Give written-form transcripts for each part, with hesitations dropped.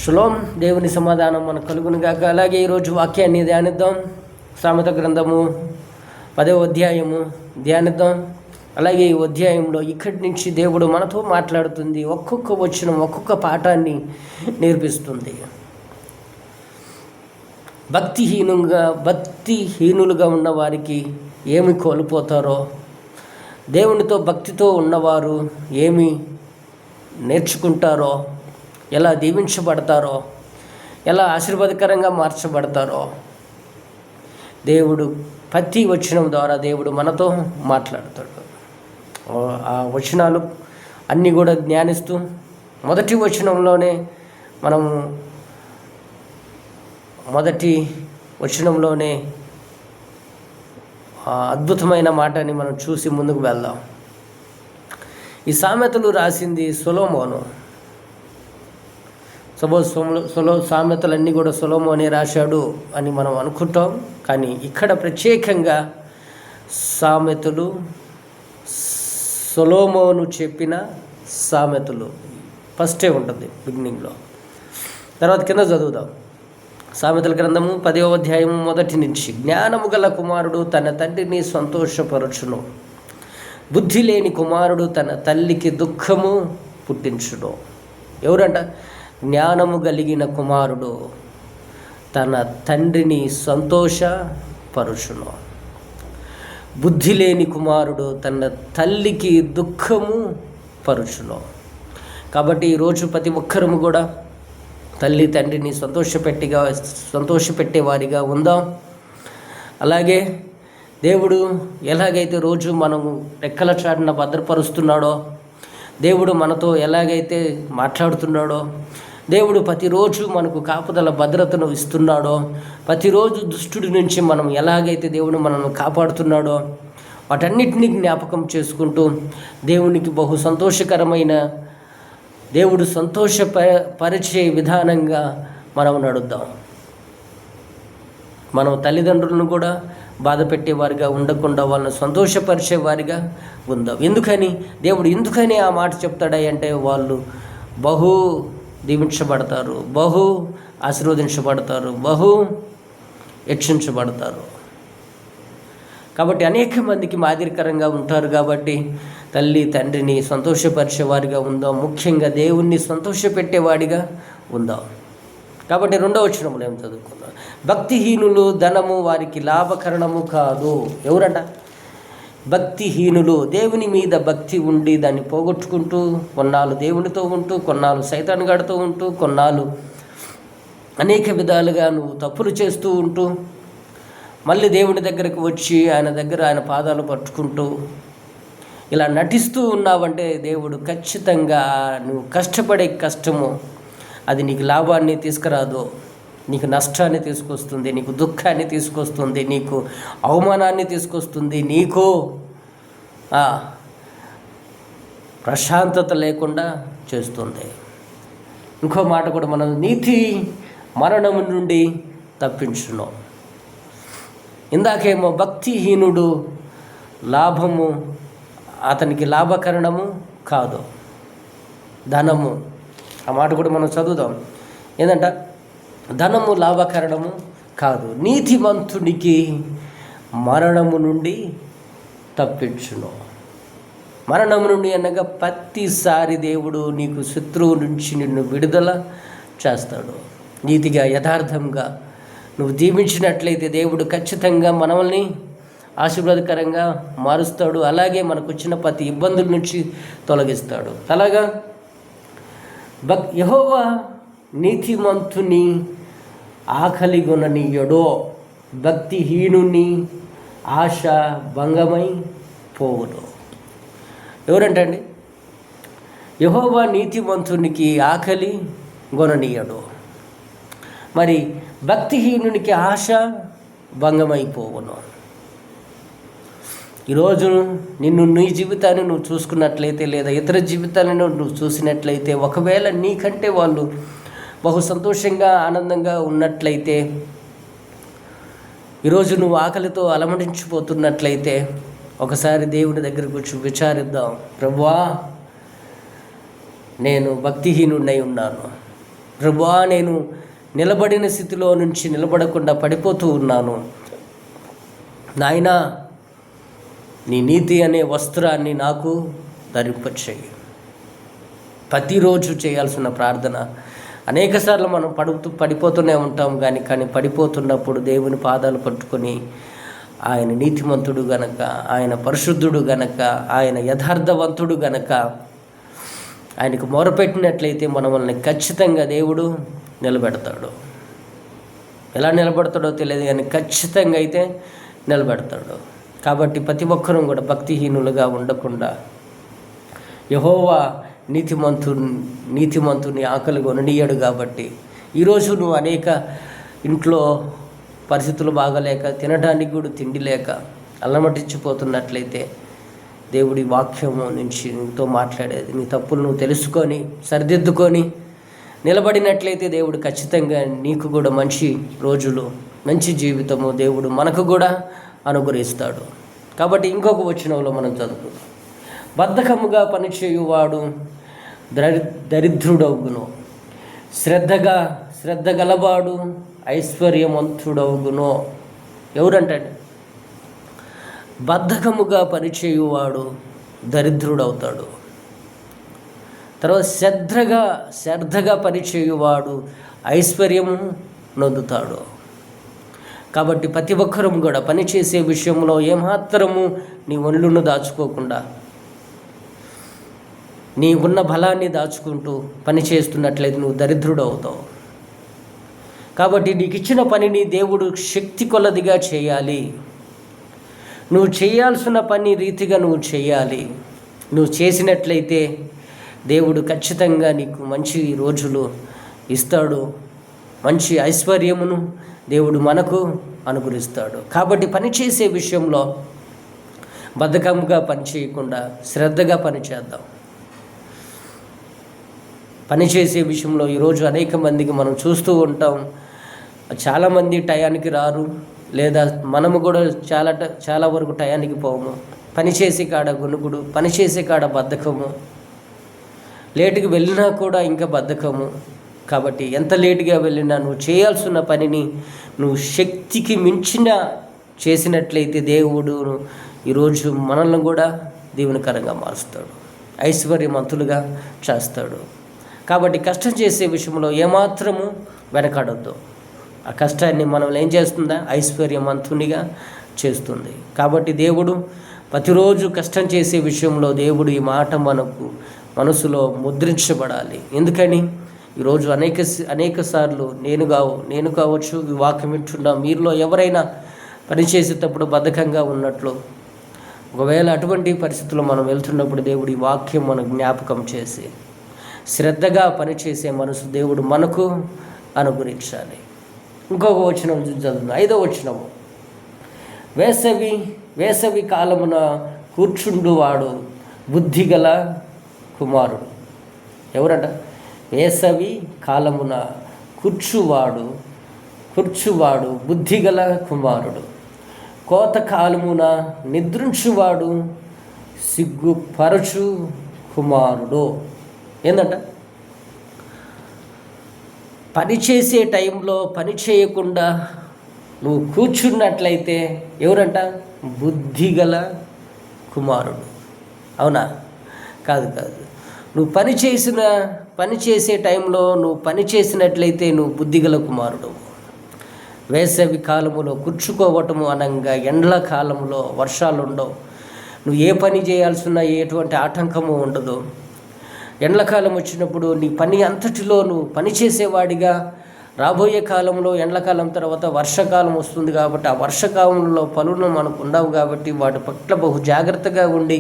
Shalom, దేవుని సమాధానం మనకు కలుగునుగాక. అలాగే ఈరోజు వాక్యాన్ని ధ్యానిద్దాం. సామెత గ్రంథము 10వ అధ్యాయము ధ్యానిద్దాం. అలాగే ఈ అధ్యాయంలో ఇక్కడి నుంచి దేవుడు మనతో మాట్లాడుతుంది. ఒక్కొక్క వచనం ఒక్కొక్క పాఠాన్ని నేర్పిస్తుంది. భక్తిహీనులుగా ఉన్న వారికి ఏమి కోల్పోతారో, దేవునితో భక్తితో ఉన్నవారు ఏమి నేర్చుకుంటారో, ఎలా దీవించబడతారో, ఎలా ఆశీర్వాదకరంగా మార్చబడతారో దేవుడు ప్రతి వచనం ద్వారా దేవుడు మనతో మాట్లాడతాడు. ఆ వచనాలు అన్నీ కూడా జ్ఞానిస్తూ మొదటి వచనంలోనే అద్భుతమైన మాటని మనం చూసి ముందుకు వెళ్దాం. ఈ సామెతలు రాసింది సొలొమోను. సామెతలన్నీ కూడా సొలొమోనే రాశాడు అని మనం అనుకుంటాం. కానీ ఇక్కడ ప్రత్యేకంగా సామెతలు సొలొమోను చెప్పిన సామెతలు ఫస్టే ఉంటుంది బిగినింగ్లో. తర్వాత కింద చదువుదాం. సామెతల గ్రంథము 10వ అధ్యాయము మొదటి నుంచి. జ్ఞానము గల కుమారుడు తన తండ్రిని సంతోషపరచును, బుద్ధి లేని కుమారుడు తన తల్లికి దుఃఖము పుట్టించును. ఎవరంట? జ్ఞానము కలిగిన కుమారుడు తన తండ్రిని సంతోషపరచును, బుద్ధి లేని కుమారుడు తన తల్లికి దుఃఖము పరుచును. కాబట్టి ఈరోజు ప్రతి ఒక్కరము కూడా తల్లి తండ్రిని సంతోషపెట్టేవారిగా ఉందాం. అలాగే దేవుడు ఎలాగైతే రోజు మనము రెక్కల చాటున భద్రపరుస్తున్నాడో, దేవుడు మనతో ఎలాగైతే మాట్లాడుతున్నాడో, దేవుడు ప్రతిరోజు మనకు కాపుదల భద్రతను ఇస్తున్నాడో, ప్రతిరోజు దుష్టుడి నుంచి మనం ఎలాగైతే దేవుడు మనల్ని కాపాడుతున్నాడో, వాటన్నిటినీ జ్ఞాపకం చేసుకుంటూ దేవునికి బహు సంతోషకరమైన, దేవుడు సంతోషపరిచే విధానంగా మనం నడుద్దాం. మనం తల్లిదండ్రులను కూడా బాధ పెట్టేవారిగా ఉండకుండా వాళ్ళని సంతోషపరిచేవారిగా ఉందాం. ఎందుకని ఆ మాట చెప్తాడా అంటే, వాళ్ళు బహు దీవించబడతారు, బహు ఆశీర్వదించబడతారు, బహు హెచ్చించబడతారు. కాబట్టి అనేక మందికి మాదిరికరంగా ఉంటారు. కాబట్టి తల్లి తండ్రిని సంతోషపరిచేవారిగా ఉందాం. ముఖ్యంగా దేవుణ్ణి సంతోషపెట్టేవాడిగా ఉందాం. కాబట్టి 2వ వచనంలో ఏం చదువుకుందాం? భక్తిహీనులు ధనము వారికి లాభకరణము కాదు. ఎవరంట? భక్తిహీనులు. దేవుని మీద భక్తి ఉండి దాన్ని పోగొట్టుకుంటూ, కొన్నాళ్ళు దేవునితో ఉంటూ, కొన్నాళ్ళు సైతాను గడుతూ ఉంటూ, కొన్నాళ్ళు అనేక విధాలుగా నువ్వు తప్పులు చేస్తూ ఉంటూ, మళ్ళీ దేవుని దగ్గరకు వచ్చి ఆయన పాదాలు పట్టుకుంటూ ఇలా నటిస్తూ ఉన్నావంటే దేవుడు ఖచ్చితంగా నువ్వు కష్టపడే కష్టము అది నీకు లాభాన్ని తీసుకురాదు, నీకు నష్టాన్ని తీసుకొస్తుంది, నీకు దుఃఖాన్ని తీసుకొస్తుంది, నీకు అవమానాన్ని తీసుకొస్తుంది, నీకు ప్రశాంతత లేకుండా చేస్తుంది. ఇంకో మాట కూడా, మనం నీతి మరణము నుండి తప్పించును. ఇందాకేమో భక్తిహీనుడు లాభము అతనికి లాభకరణము కాదు, ధనము. ఆ మాట కూడా మనం చదువుదాం. ఏంటంట? ధనము లాభకరణము కాదు, నీతిమంతునికి మరణము నుండి తప్పించును. మరణము నుండి అనగా ప్రతిసారి దేవుడు నీకు శత్రువు నుంచి నిన్ను విడుదల చేస్తాడు. నీతిగా యథార్థంగా నువ్వు దీవించినట్లయితే దేవుడు ఖచ్చితంగా మనల్ని ఆశీర్వాదకరంగా మారుస్తాడు. అలాగే మనకు వచ్చిన ప్రతి ఇబ్బందుల నుంచి తొలగిస్తాడు. అలాగా యెహోవా నీతిమంతుని ఆకలిగొననీయడో, భక్తిహీనుని ఆశ భంగమై పోవును. ఎవరంటండి? యెహోవా నీతిమంతునికి ఆకలి గొననీయడు, మరి భక్తిహీనునికి ఆశ భంగమైపోవును. ఈరోజు నీ జీవితాన్ని నువ్వు చూసుకున్నట్లయితే, లేదా ఇతర జీవితాలను నువ్వు చూసినట్లయితే, ఒకవేళ నీకంటే వాళ్ళు బహు సంతోషంగా ఆనందంగా ఉన్నట్లయితే, ఈరోజు నువ్వు ఆకలితో అలమటించిపోతున్నట్లయితే, ఒకసారి దేవుని దగ్గరకు వచ్చి విచారిద్దాం. ప్రభువా, నేను భక్తిహీనుడై ఉన్నాను, ప్రభువా, నేను నిలబడిన స్థితిలో నుంచి నిలబడకుండా పడిపోతూ ఉన్నాను. నాయనా, నీ నీతి అనే వస్త్రాన్ని నాకు ధరింపచేయి. ప్రతిరోజు చేయాల్సిన ప్రార్థన. అనేకసార్లు మనం పడిపోతూనే ఉంటాం, కానీ పడిపోతున్నప్పుడు దేవుని పాదాలు పట్టుకొని, ఆయన నీతిమంతుడు గనక, ఆయన పరిశుద్ధుడు గనక, ఆయన యథార్థవంతుడు గనక ఆయనకు మొరపెట్టినట్లయితే మనల్ని ఖచ్చితంగా దేవుడు నిలబెడతాడు. ఎలా నిలబెడతాడో తెలియదు, కానీ ఖచ్చితంగా అయితే నిలబెడతాడు. కాబట్టి ప్రతి ఒక్కరూ కూడా భక్తిహీనులుగా ఉండకుండా, యెహోవా నీతిమంతుని ఆకలి కొననీయడు. కాబట్టి ఈరోజు నువ్వు అనేక ఇంట్లో పరిస్థితులు బాగలేక, తినడానికి కూడా తిండి లేక అల్లమటించిపోతున్నట్లయితే, దేవుడి వాక్యము నుంచి నీతో మాట్లాడేది, నీ తప్పులు నువ్వు తెలుసుకొని సరిదిద్దుకొని నిలబడినట్లయితే దేవుడు ఖచ్చితంగా నీకు కూడా మంచి రోజులు, మంచి జీవితము దేవుడు మనకు కూడా అనుగ్రహిస్తాడు. కాబట్టి ఇంకొక వచనంలో మనం చదువుకుందాం. బద్ధకముగా పనిచేయువాడు దరిద్రుడవుగును, శ్రద్ధ గలవాడు ఐశ్వర్యవంతుడవుగును. ఎవరంటాడు? బద్ధకముగా పనిచేయువాడు దరిద్రుడవుతాడు. తర్వాత శ్రద్ధగా పనిచేయువాడు ఐశ్వర్యము నొందుతాడు. కాబట్టి ప్రతి ఒక్కరూ కూడా పనిచేసే విషయంలో ఏమాత్రము నీ ఒళ్ళును దాచుకోకుండా, నీ ఉన్న బలాన్ని దాచుకుంటూ పని చేస్తున్నట్లయితే నువ్వు దరిద్రుడు అవుతావు. కాబట్టి నీకు ఇచ్చిన పనిని దేవుడు శక్తి కొలదిగా చేయాలి. నువ్వు చేయాల్సిన పని రీతిగా నువ్వు చేయాలి. నువ్వు చేసినట్లయితే దేవుడు ఖచ్చితంగా నీకు మంచి రోజులు ఇస్తాడు, మంచి ఐశ్వర్యమును దేవుడు మనకు అనుగ్రహిస్తాడు. కాబట్టి పనిచేసే విషయంలో బద్ధకంగా పనిచేయకుండా శ్రద్ధగా పనిచేద్దాం. పనిచేసే విషయంలో ఈరోజు అనేక మందికి మనం చూస్తూ ఉంటాం, చాలామంది టయానికి రారు, లేదా మనము కూడా చాలా వరకు టయానికి పోము. పనిచేసే కాడ గొనుగుడు, పనిచేసే కాడ బద్ధకము, లేటుగా వెళ్ళినా కూడా ఇంకా బద్ధకము. కాబట్టి ఎంత లేటుగా వెళ్ళినా నువ్వు చేయాల్సిన పనిని నువ్వు శక్తికి మించిన చేసినట్లయితే దేవుడు ఈరోజు మనల్ని కూడా దీవెనకరంగా మారుస్తాడు, ఐశ్వర్యవంతులుగా చేస్తాడు. కాబట్టి కష్టం చేసే విషయంలో ఏమాత్రము వెనకాడొద్దు. ఆ కష్టాన్ని మనం ఏం చేస్తుందా? ఐశ్వర్యవంతునిగా చేస్తుంది. కాబట్టి దేవుడు ప్రతిరోజు కష్టం చేసే విషయంలో దేవుడు ఈ మాట మనకు మనసులో ముద్రించబడాలి. ఎందుకని ఈరోజు అనేక సార్లు నేను కావచ్చు, ఈ వాక్యం వింటున్నా మీరులో ఎవరైనా పనిచేసేటప్పుడు బద్ధకంగా ఉన్నట్లు, ఒకవేళ అటువంటి పరిస్థితుల్లో మనం వెళ్తున్నప్పుడు దేవుడు ఈ వాక్యం మనకు జ్ఞాపకం చేసి శ్రద్ధగా పనిచేసే మనసు దేవుడు మనకు అనుగ్రహించాలి. ఇంకొక వచనం చదువుతుంది, 5వ వచనము. వేసవి కాలమున కూర్చుండువాడు బుద్ధిగల కుమారుడు. ఎవరంట? వేసవి కాలమున కూర్చువాడు బుద్ధిగల కుమారుడు. కోత కాలమున నిద్రించువాడు సిగ్గుపరచు కుమారుడు. ఏందంట? పనిచేసే టైంలో పని చేయకుండా నువ్వు కూర్చున్నట్లయితే ఎవరంట? బుద్ధిగల కుమారుడు. అవునా? కాదు. నువ్వు పనిచేసే టైంలో నువ్వు పని చేసినట్లయితే నువ్వు బుద్ధిగల కుమారుడు. వేసవి కాలములో కూర్చుకోవటము అనంగా ఎండ్ల కాలంలో వర్షాలు ఉండవు, నువ్వు ఏ పని చేయాల్సిన ఎటువంటి ఆటంకము ఉండదు. ఎండ్లకాలం వచ్చినప్పుడు నీ పని అంతటిలో నువ్వు పని చేసేవాడిగా, రాబోయే కాలంలో ఎండ్లకాలం తర్వాత వర్షాకాలం వస్తుంది కాబట్టి ఆ వర్షాకాలంలో పనులు మనకు ఉండవు. కాబట్టి వాటి పట్ల బహు జాగ్రత్తగా ఉండి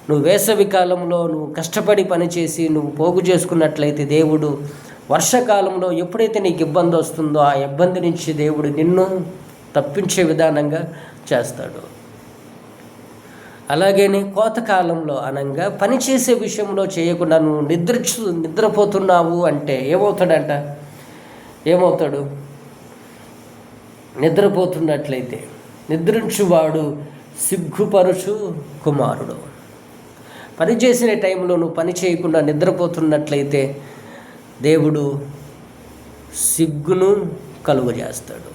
నువ్వు వేసవి కాలంలో నువ్వు కష్టపడి పనిచేసి నువ్వు పోగు చేసుకున్నట్లయితే దేవుడు వర్షాకాలంలో ఎప్పుడైతే నీకు ఇబ్బంది వస్తుందో ఆ ఇబ్బంది నుంచి దేవుడు నిన్ను తప్పించే విధానంగా చేస్తాడు. అలాగనే కోతకాలంలో అనంగా పనిచేసే విషయంలో చేయకుండా నువ్వు నిద్రపోతున్నావు అంటే ఏమవుతాడు? నిద్రపోతున్నట్లయితే నిద్రించువాడు సిగ్గుపరచు కుమారుడు. పని చేసిన టైంలో నువ్వు పని చేయకుండా నిద్రపోతున్నట్లయితే దేవుడు సిగ్గును కలుగు చేస్తాడు.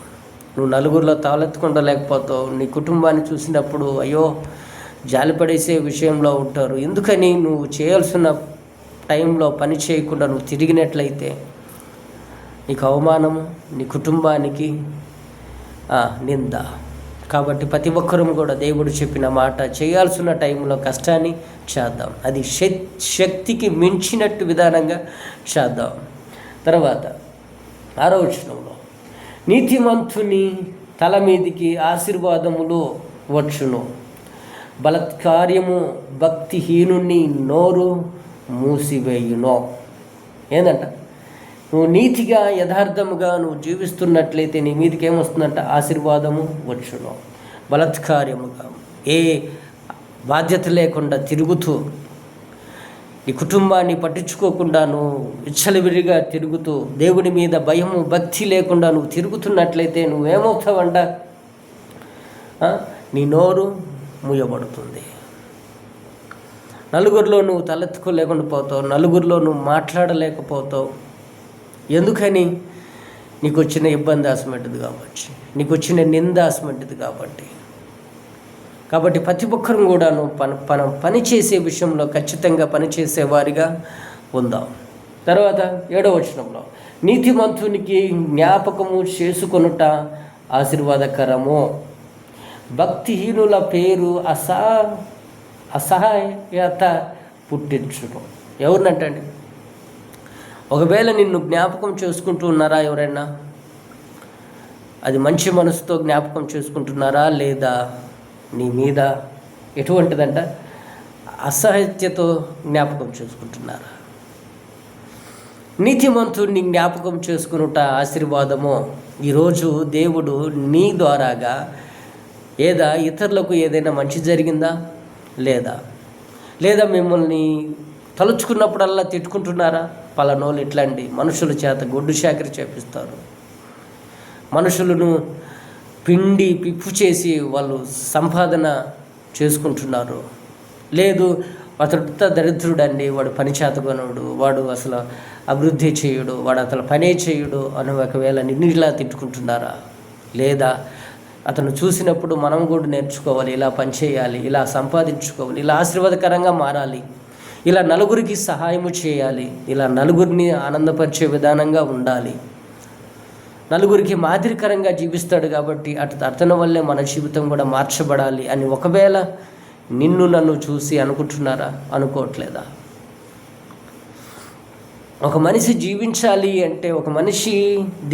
నువ్వు నలుగురిలో తాళెత్తకుండా లేకపోతావు. నీ కుటుంబాన్ని చూసినప్పుడు అయ్యో జాలిపడేసే విషయంలో ఉంటారు. ఎందుకని నువ్వు చేయాల్సిన టైంలో పని చేయకుండా నువ్వు తిరిగినట్లయితే నీకు అవమానము, నీ కుటుంబానికి నింద. కాబట్టి ప్రతి ఒక్కరూ కూడా దేవుడు చెప్పిన మాట, చేయాల్సిన టైంలో కష్టాన్ని చేద్దాం. అది శక్తికి మించినట్టు విధానంగా చేద్దాం. తర్వాత 6వ వచనంలో, నీతిమంతుని తల మీదికి ఆశీర్వాదములు వచ్చును, బలత్కార్యము భక్తిహీనుని నోరు మూసివేయును. ఏందంట? నువ్వు నీతిగా యథార్థముగా నువ్వు జీవిస్తున్నట్లయితే నీ మీదకి ఏమొస్తుందంట? ఆశీర్వాదము వచ్చును. బలత్కార్యముగా ఏ బాధ్యత లేకుండా తిరుగుతూ, ఈ కుటుంబాన్ని పట్టించుకోకుండా నువ్వు విచ్చలవిడిగా తిరుగుతూ, దేవుని మీద భయము భక్తి లేకుండా నువ్వు తిరుగుతున్నట్లయితే నువ్వేమవుతావంట? నీ నోరు మూయబడుతుంది. నలుగురిలో నువ్వు తలెత్తుకోలేకుండా పోతావు, నలుగురిలో నువ్వు మాట్లాడలేకపోతావు. ఎందుకని? నీకు వచ్చిన ఇబ్బంది అసమంటిది కాబట్టి, నీకు వచ్చిన నింద అసమంటిది కాబట్టి ప్రతి ఒక్కరు కూడా నువ్వు పని చేసే విషయంలో ఖచ్చితంగా పనిచేసేవారిగా ఉందాం. తర్వాత 7వ వచనంలో, నీతిమంతునికి జ్ఞాపకము చేసుకొనుట ఆశీర్వాదకరము, భక్తిహీనుల పేరు అసహాయత పుట్టించును. ఎవరినంటండి? ఒకవేళ నిన్ను జ్ఞాపకం చేసుకుంటూ ఉన్నారా ఎవరైనా? అది మంచి మనసుతో జ్ఞాపకం చేసుకుంటున్నారా, లేదా నీ మీద ఎటువంటిదంట అసహ్యతతో జ్ఞాపకం చేసుకుంటున్నారా? నీతిమంతుడిని జ్ఞాపకం చేసుకునుట ఆశీర్వాదము. ఈరోజు దేవుడు నీ ద్వారాగా ఇతరులకు ఏదైనా మంచి జరిగిందా లేదా మిమ్మల్ని తలుచుకున్నప్పుడల్లా తిట్టుకుంటున్నారా? పలానోళ్ళు ఇట్లాంటి మనుషుల చేత గొడ్డు చాకరీ చేపిస్తారు, మనుషులను పిండి పిప్పు చేసి వాళ్ళు సంపాదన చేసుకుంటున్నారు. లేదు, అతడు దరిద్రుడండి, వాడు పని చేతగొనడు, వాడు అసలు అభివృద్ధి చేయడు, వాడు అసలు పనే చేయడు అని ఒకవేళ నిన్నిలా తిట్టుకుంటున్నారా? లేదా అతను చూసినప్పుడు మనం కూడా నేర్చుకోవాలి, ఇలా పనిచేయాలి, ఇలా సంపాదించుకోవాలి, ఇలా ఆశీర్వాదకరంగా మారాలి, ఇలా నలుగురికి సహాయము చేయాలి, ఇలా నలుగురిని ఆనందపరిచే విధానంగా ఉండాలి, నలుగురికి మాదిరికరంగా జీవిస్తాడు కాబట్టి అతని వల్లే మన జీవితం కూడా మార్చబడాలి అని ఒకవేళ నన్ను చూసి అనుకుంటున్నారా? అనుకోవట్లేదా? ఒక మనిషి జీవించాలి అంటే, ఒక మనిషి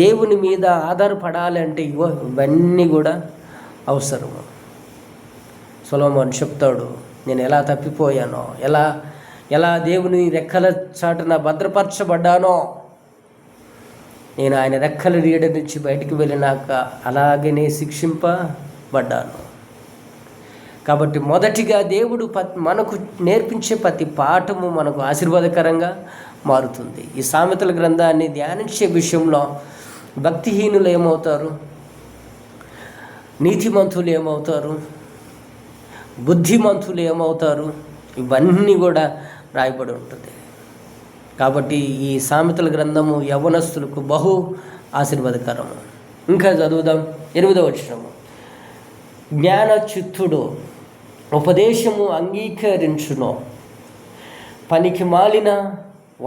దేవుని మీద ఆధారపడాలి అంటే ఇవన్నీ కూడా అవసరము. సొలొమోను చెప్తాడు, నేను ఎలా తప్పిపోయానో, ఎలా దేవుని రెక్కల చాటున భద్రపరచబడ్డానో, నేను ఆయన రెక్కల నీడ నుంచి బయటికి వెళ్ళినాక అలాగనే శిక్షింపబడ్డాను. కాబట్టి మొదటిగా దేవుడు మనకు నేర్పించే ప్రతి పాఠము మనకు ఆశీర్వాదకరంగా మారుతుంది. ఈ సామెతల గ్రంథాన్ని ధ్యానించే విషయంలో భక్తిహీనులు ఏమవుతారు, నీతిమంతులు ఏమవుతారు, బుద్ధిమంతులు ఏమవుతారు, ఇవన్నీ కూడా రాయబడి ఉంటుంది. కాబట్టి ఈ సామెతల గ్రంథము యవ్వనస్తులకు బహు ఆశీర్వాదకరము. ఇంకా చదువుదాం 8వ వచనము. జ్ఞాన చిత్తుడు ఉపదేశము అంగీకరించును, పనికి మాలిన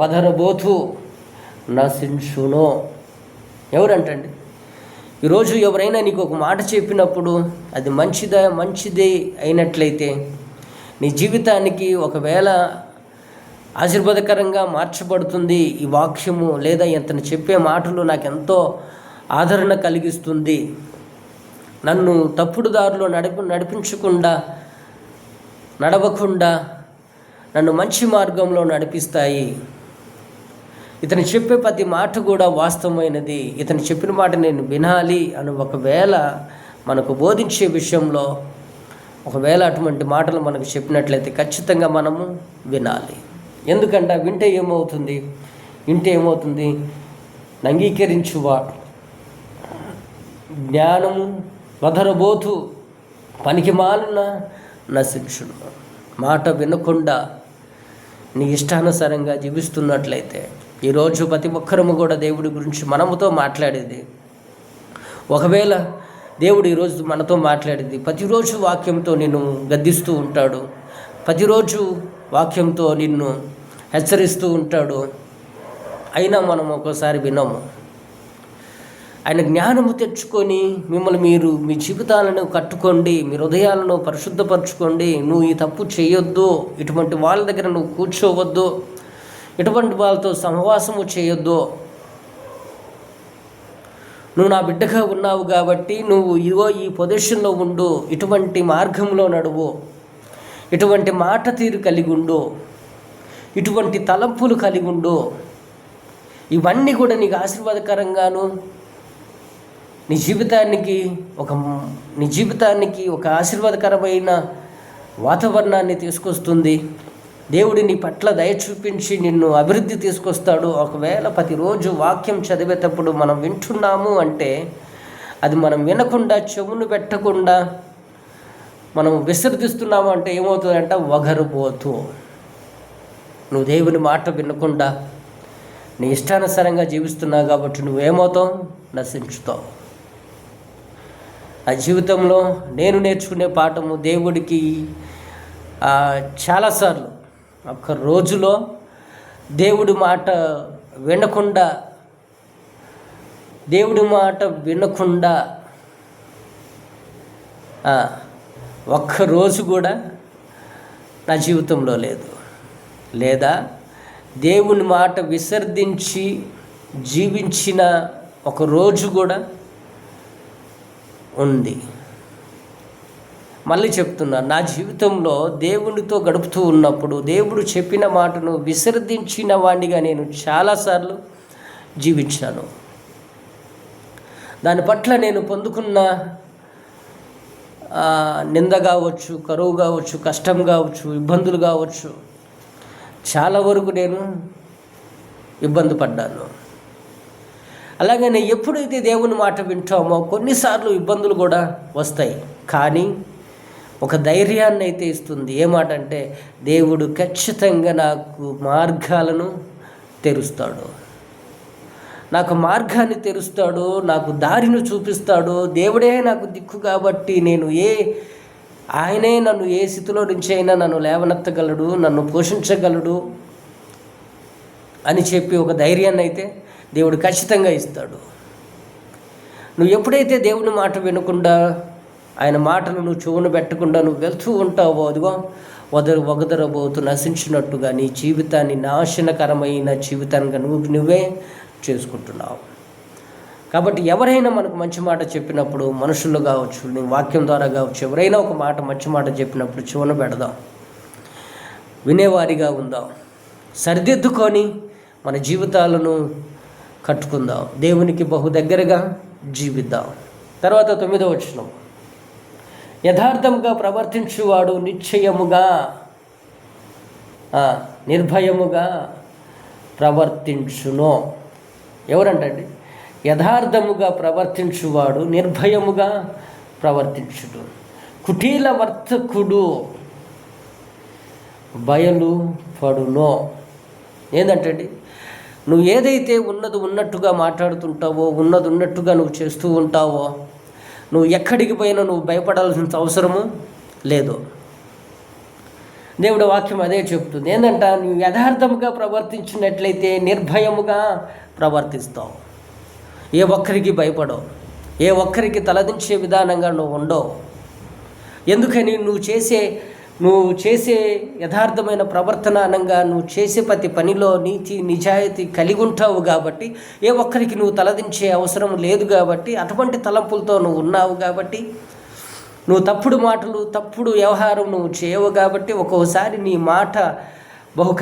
వదరబోతు నశించును. ఎవరంటండి? ఈరోజు ఎవరైనా నీకు ఒక మాట చెప్పినప్పుడు అది మంచిదే అయినట్లయితే నీ జీవితానికి ఒకవేళ ఆశీర్వాదకరంగా మార్చబడుతుంది ఈ వాక్యము, లేదా ఇతను చెప్పే మాటలు నాకు ఎంతో ఆదరణ కలిగిస్తుంది, నన్ను తప్పుడు దారిలో నడవకుండా నన్ను మంచి మార్గంలో నడిపిస్తాయి, ఇతను చెప్పే ప్రతి మాట కూడా వాస్తవమైనది, ఇతను చెప్పిన మాట నేను వినాలి అని ఒకవేళ మనకు బోధించే విషయంలో ఒకవేళ అటువంటి మాటలు మనకు చెప్పినట్లయితే ఖచ్చితంగా మనము వినాలి. ఎందుకంటే వింటే ఏమవుతుంది? అంగీకరించువాడు జ్ఞానము వదరబోతు పనికి మాలిన నశించును. మాట వినకుండా నీ ఇష్టానుసారంగా జీవిస్తున్నట్లయితే, ఈరోజు ప్రతి ఒక్కరము కూడా దేవుడి గురించి మనముతో మాట్లాడేది. ఒకవేళ దేవుడు ఈరోజు మనతో మాట్లాడేది, ప్రతిరోజు వాక్యంతో నిన్ను గద్దిస్తూ ఉంటాడు, ప్రతిరోజు వాక్యంతో నిన్ను హెచ్చరిస్తూ ఉంటాడు. అయినా మనం ఒక్కోసారి వినము. ఆయన జ్ఞానము తెచ్చుకొని మిమ్మల్ని మీరు మీ జీవితాలను కట్టుకోండి, మీ హృదయాలను పరిశుద్ధపరచుకోండి. నువ్వు ఈ తప్పు చేయొద్దు, ఇటువంటి వాళ్ళ దగ్గర నువ్వు కూర్చోవద్దు, ఇటువంటి వాళ్ళతో సహవాసము చేయొద్దు, నువ్వు నా బిడ్డగా ఉన్నావు కాబట్టి నువ్వు ఇదిగో ఈ పొజిషన్లో ఉండు, ఇటువంటి మార్గంలో నడువు, ఇటువంటి మాట తీరు కలిగి ఉండు, ఇటువంటి తలంపులు కలిగి ఉండు. ఇవన్నీ కూడా నీకు ఆశీర్వాదకరంగాను నీ జీవితానికి ఒక ఆశీర్వాదకరమైన వాతావరణాన్ని తీసుకొస్తుంది. దేవుడి నీ పట్ల దయ చూపించి నిన్ను అభివృద్ధి తీసుకొస్తాడు. ఒకవేళ ప్రతిరోజు వాక్యం చదివేటప్పుడు మనం వింటున్నాము అంటే అది మనం వినకుండా, చెవును పెట్టకుండా మనం విసర్జిస్తున్నాము అంటే ఏమవుతుందంటే వగరుబోతు. నువ్వు దేవుని మాట వినకుండా నీ ఇష్టానుసారంగా జీవిస్తున్నావు కాబట్టి నువ్వేమవుతావు? నశించుతావు. ఆ జీవితంలో నేను నేర్చుకునే పాఠము, దేవుడికి చాలాసార్లు ఒక రోజులో దేవుడి మాట వినకుండా ఒక్కరోజు కూడా నా జీవితంలో లేదు. లేదా దేవుని మాట విసర్జించి జీవించిన ఒక రోజు కూడా ఉంది. మళ్ళీ చెప్తున్నా, నా జీవితంలో దేవునితో గడుపుతూ ఉన్నప్పుడు దేవుడు చెప్పిన మాటను విసర్జించిన వాడిగా నేను చాలాసార్లు జీవించాను. దాని పట్ల నేను పొందుకున్న నింద కావచ్చు, కరువు కావచ్చు, కష్టం కావచ్చు, ఇబ్బందులు కావచ్చు, చాలా వరకు నేను ఇబ్బంది పడ్డాను. అలాగే నేను ఎప్పుడైతే దేవుని మాట వింటామో కొన్నిసార్లు ఇబ్బందులు కూడా వస్తాయి, కానీ ఒక ధైర్యాన్ని అయితే ఇస్తుంది. ఏమాట అంటే దేవుడు ఖచ్చితంగా నాకు మార్గాలను తెరుస్తాడు, నాకు మార్గాన్ని తెరుస్తాడు, నాకు దారిని చూపిస్తాడు. దేవుడే నాకు దిక్కు కాబట్టి ఆయనే నన్ను ఏ స్థితిలో నుంచి అయినా నన్ను లేవనెత్తగలడు, నన్ను పోషించగలడు అని చెప్పి ఒక ధైర్యాన్ని అయితే దేవుడు ఖచ్చితంగా ఇస్తాడు. నువ్వు ఎప్పుడైతే దేవుని మాట వినకుండా, ఆయన మాటను నువ్వు చెవును పెట్టకుండా నువ్వు వెళ్తూ ఉంటావో, అదిగో వగదరబోతు నశించినట్టుగా నీ జీవితాన్ని నాశనకరమైన జీవితాన్ని నువ్వే చేసుకుంటున్నావు. కాబట్టి ఎవరైనా మనకు మంచి మాట చెప్పినప్పుడు, మనుషులు కావచ్చు, నీ వాక్యం ద్వారా కావచ్చు, ఎవరైనా ఒక మంచి మాట చెప్పినప్పుడు చెవును పెడదాం, వినేవారిగా ఉందాం, సరిదిద్దుకొని మన జీవితాలను కట్టుకుందాం, దేవునికి బహు దగ్గరగా జీవిద్దాం. తర్వాత 9వ వచనం, యథార్థంగా ప్రవర్తించువాడు నిశ్చయముగా నిర్భయముగా ప్రవర్తించును. ఎవరంటండి? యథార్థముగా ప్రవర్తించువాడు నిర్భయముగా ప్రవర్తించుడు. కుటీల వర్తకుడు బయలు పడునో. ఏంటంటే నువ్వు ఏదైతే ఉన్నట్టుగా మాట్లాడుతుంటావో, ఉన్నట్టుగా నువ్వు చేస్తూ ఉంటావో, నువ్వు ఎక్కడికి పోయినా నువ్వు భయపడాల్సిన అవసరము లేదు. దేవుడి వాక్యం అదే చెప్తుంది. ఏంటంట, నువ్వు యథార్థముగా ప్రవర్తించినట్లయితే నిర్భయముగా ప్రవర్తిస్తావు. ఏ ఒక్కరికి భయపడవు, ఏ ఒక్కరికి తలదించే విధానంగా నువ్వు ఉండవు. ఎందుకని? నువ్వు చేసే యథార్థమైన ప్రవర్తన అనగా నువ్వు చేసే ప్రతి పనిలో నీతి నిజాయితీ కలిగి ఉంటావు కాబట్టి, ఏ ఒక్కరికి నువ్వు తలదించే అవసరం లేదు కాబట్టి, అటువంటి తలంపులతో నువ్వు ఉన్నావు కాబట్టి, నువ్వు తప్పుడు మాటలు, తప్పుడు వ్యవహారం నువ్వు చేయవు కాబట్టి, ఒక్కోసారి నీ మాట బహు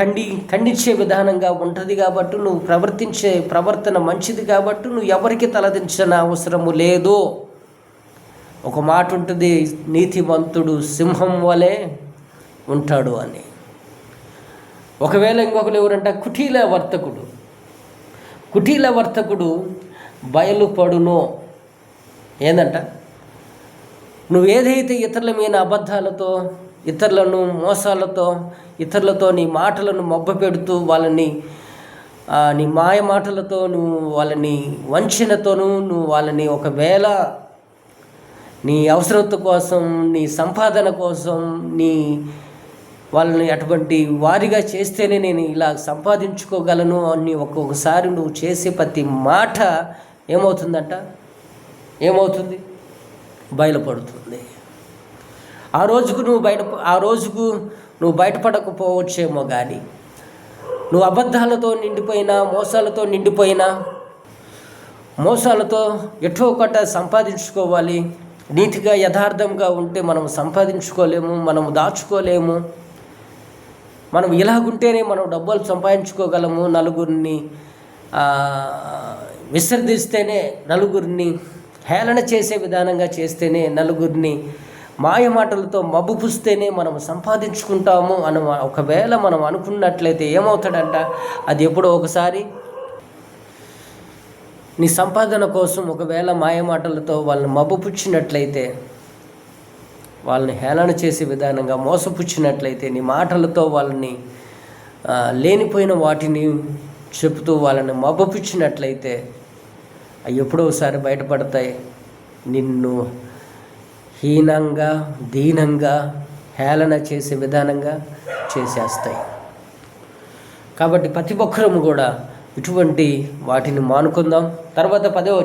ఖండించే విధానంగా ఉంటుంది కాబట్టి, నువ్వు ప్రవర్తించే ప్రవర్తన మంచిది కాబట్టి నువ్వు ఎవరికి తలదించిన అవసరము లేదు. ఒక మాట ఉంటుంది, నీతిమంతుడు సింహం వలె ఉంటాడు అని. ఒకవేళ ఇంకొకరు ఎవరంట, కుటీల వర్తకుడు బయలుపడునో. ఏందంట, నువ్వు ఏదైతే ఇతరుల మీద అబద్ధాలతో, ఇతరులను మోసాలతో, ఇతరులతో నీ మాటలను మభ్యపెడుతూ వాళ్ళని నీ మాయ మాటలతో నువ్వు వాళ్ళని వంచనతోనూ నువ్వు వాళ్ళని ఒకవేళ నీ అవసరత కోసం, నీ సంపాదన కోసం, వాళ్ళని అటువంటి వారిగా చేస్తేనే నేను ఇలా సంపాదించుకోగలను అని ఒక్కొక్కసారి నువ్వు చేసే ప్రతి మాట ఏమవుతుంది? బయలుపడుతుంది. ఆ రోజుకు నువ్వు బయటపడకపోవచ్చేమో, కానీ నువ్వు అబద్ధాలతో నిండిపోయినా, మోసాలతో ఎటో ఒకట సంపాదించుకోవాలి. నీతిగా యథార్థంగా ఉంటే మనం సంపాదించుకోలేము, మనం దాచుకోలేము. మనం ఇలాగుంటేనే మనం డబ్బులు సంపాదించుకోగలము. నలుగురిని విసర్జిస్తేనే, నలుగురిని హేళన చేసే విధానంగా చేస్తేనే, నలుగురిని మాయ మాటలతో మబ్బుపుస్తేనే మనం సంపాదించుకుంటాము అని ఒకవేళ మనం అనుకున్నట్లయితే ఏమవుతాడంట, అది ఎప్పుడో ఒకసారి నీ సంపాదన కోసం ఒకవేళ మాయ మాటలతో వాళ్ళని మబ్బుపుచ్చినట్లయితే, వాళ్ళని హేళన చేసే విధానంగా మోసపుచ్చినట్లయితే, నీ మాటలతో వాళ్ళని లేనిపోయిన వాటిని చెబుతూ వాళ్ళని మబ్బుపుచ్చినట్లయితే అవి ఎప్పుడో ఒకసారి బయటపడతాయి. నిన్ను హీనంగా, దీనంగా, హేళన చేసే విధానంగా చేసేస్తాయి. కాబట్టి ప్రతి ఒక్కరము కూడా ఇటువంటి వాటిని మానుకుందాం. తర్వాత 10వ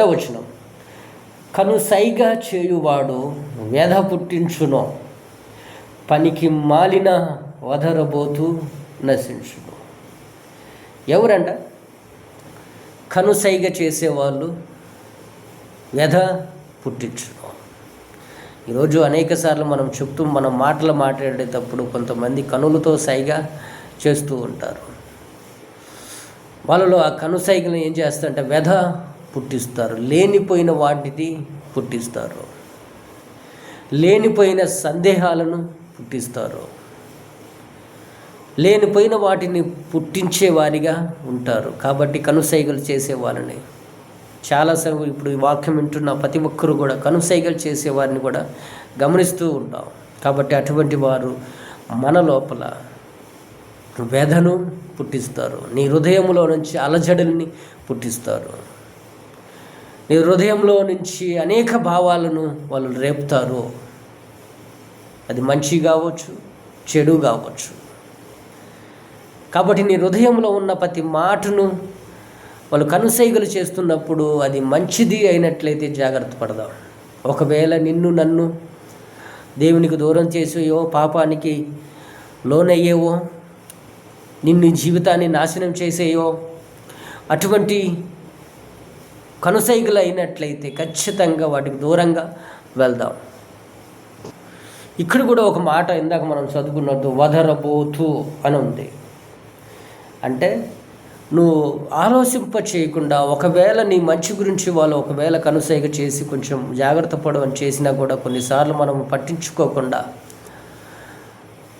వచనం, కనుసైగా చేయువాడు వ్యధ పుట్టించును, పనికి మాలిన వదరబోతూ నశించును. ఎవరంట? కనుసైగ చేసేవాళ్ళు వ్యధ పుట్టించును. ఈరోజు అనేక సార్లు మనం మాటలు మాట్లాడేటప్పుడు కొంతమంది కనులతో సైగా చేస్తూ ఉంటారు. వాళ్ళలో ఆ కనుసైగలు ఏం చేస్తారంటే వ్యధ పుట్టిస్తారు, లేనిపోయిన వాటిని పుట్టిస్తారు, లేనిపోయిన సందేహాలను పుట్టిస్తారు, లేనిపోయిన వాటిని పుట్టించే వారిగా ఉంటారు. కాబట్టి కనుసైగలు చేసే వాళ్ళని చాలాసార్లు ఇప్పుడు ఈ వాక్యం వింటున్న ప్రతి ఒక్కరు కూడా కనుసైగలు చేసేవారిని కూడా గమనిస్తూ ఉంటాం. కాబట్టి అటువంటి వారు మన లోపల వ్యధను పుట్టిస్తారు. నీ హృదయంలో నుంచి అలజడుల్ని పుట్టిస్తారు. నీ హృదయంలో నుంచి అనేక భావాలను వాళ్ళు రేపుతారు. అది మంచి కావచ్చు, చెడు కావచ్చు. కాబట్టి నీ హృదయంలో ఉన్న ప్రతి మాటను వాళ్ళు కనుసైగలు చేస్తున్నప్పుడు అది మంచిది అయినట్లయితే జాగ్రత్త పడదాం. ఒకవేళ నన్ను దేవునికి దూరం చేసేయో, పాపానికి లోనయ్యేవో, నిన్ను జీవితాన్ని నాశనం చేసేయో అటువంటి కనుసైగలు అయినట్లయితే ఖచ్చితంగా వాటికి దూరంగా వెళ్దాం. ఇక్కడ కూడా ఒక మాట ఇందాక మనం చదువుకున్నట్టు వదరబోతు అని ఉంది. అంటే నువ్వు ఆలోచింప చేయకుండా ఒకవేళ నీ మంచి గురించి వాళ్ళు ఒకవేళ కనుసైగ చేసి కొంచెం జాగ్రత్త పడవని చేసినా కూడా కొన్నిసార్లు మనం పట్టించుకోకుండా,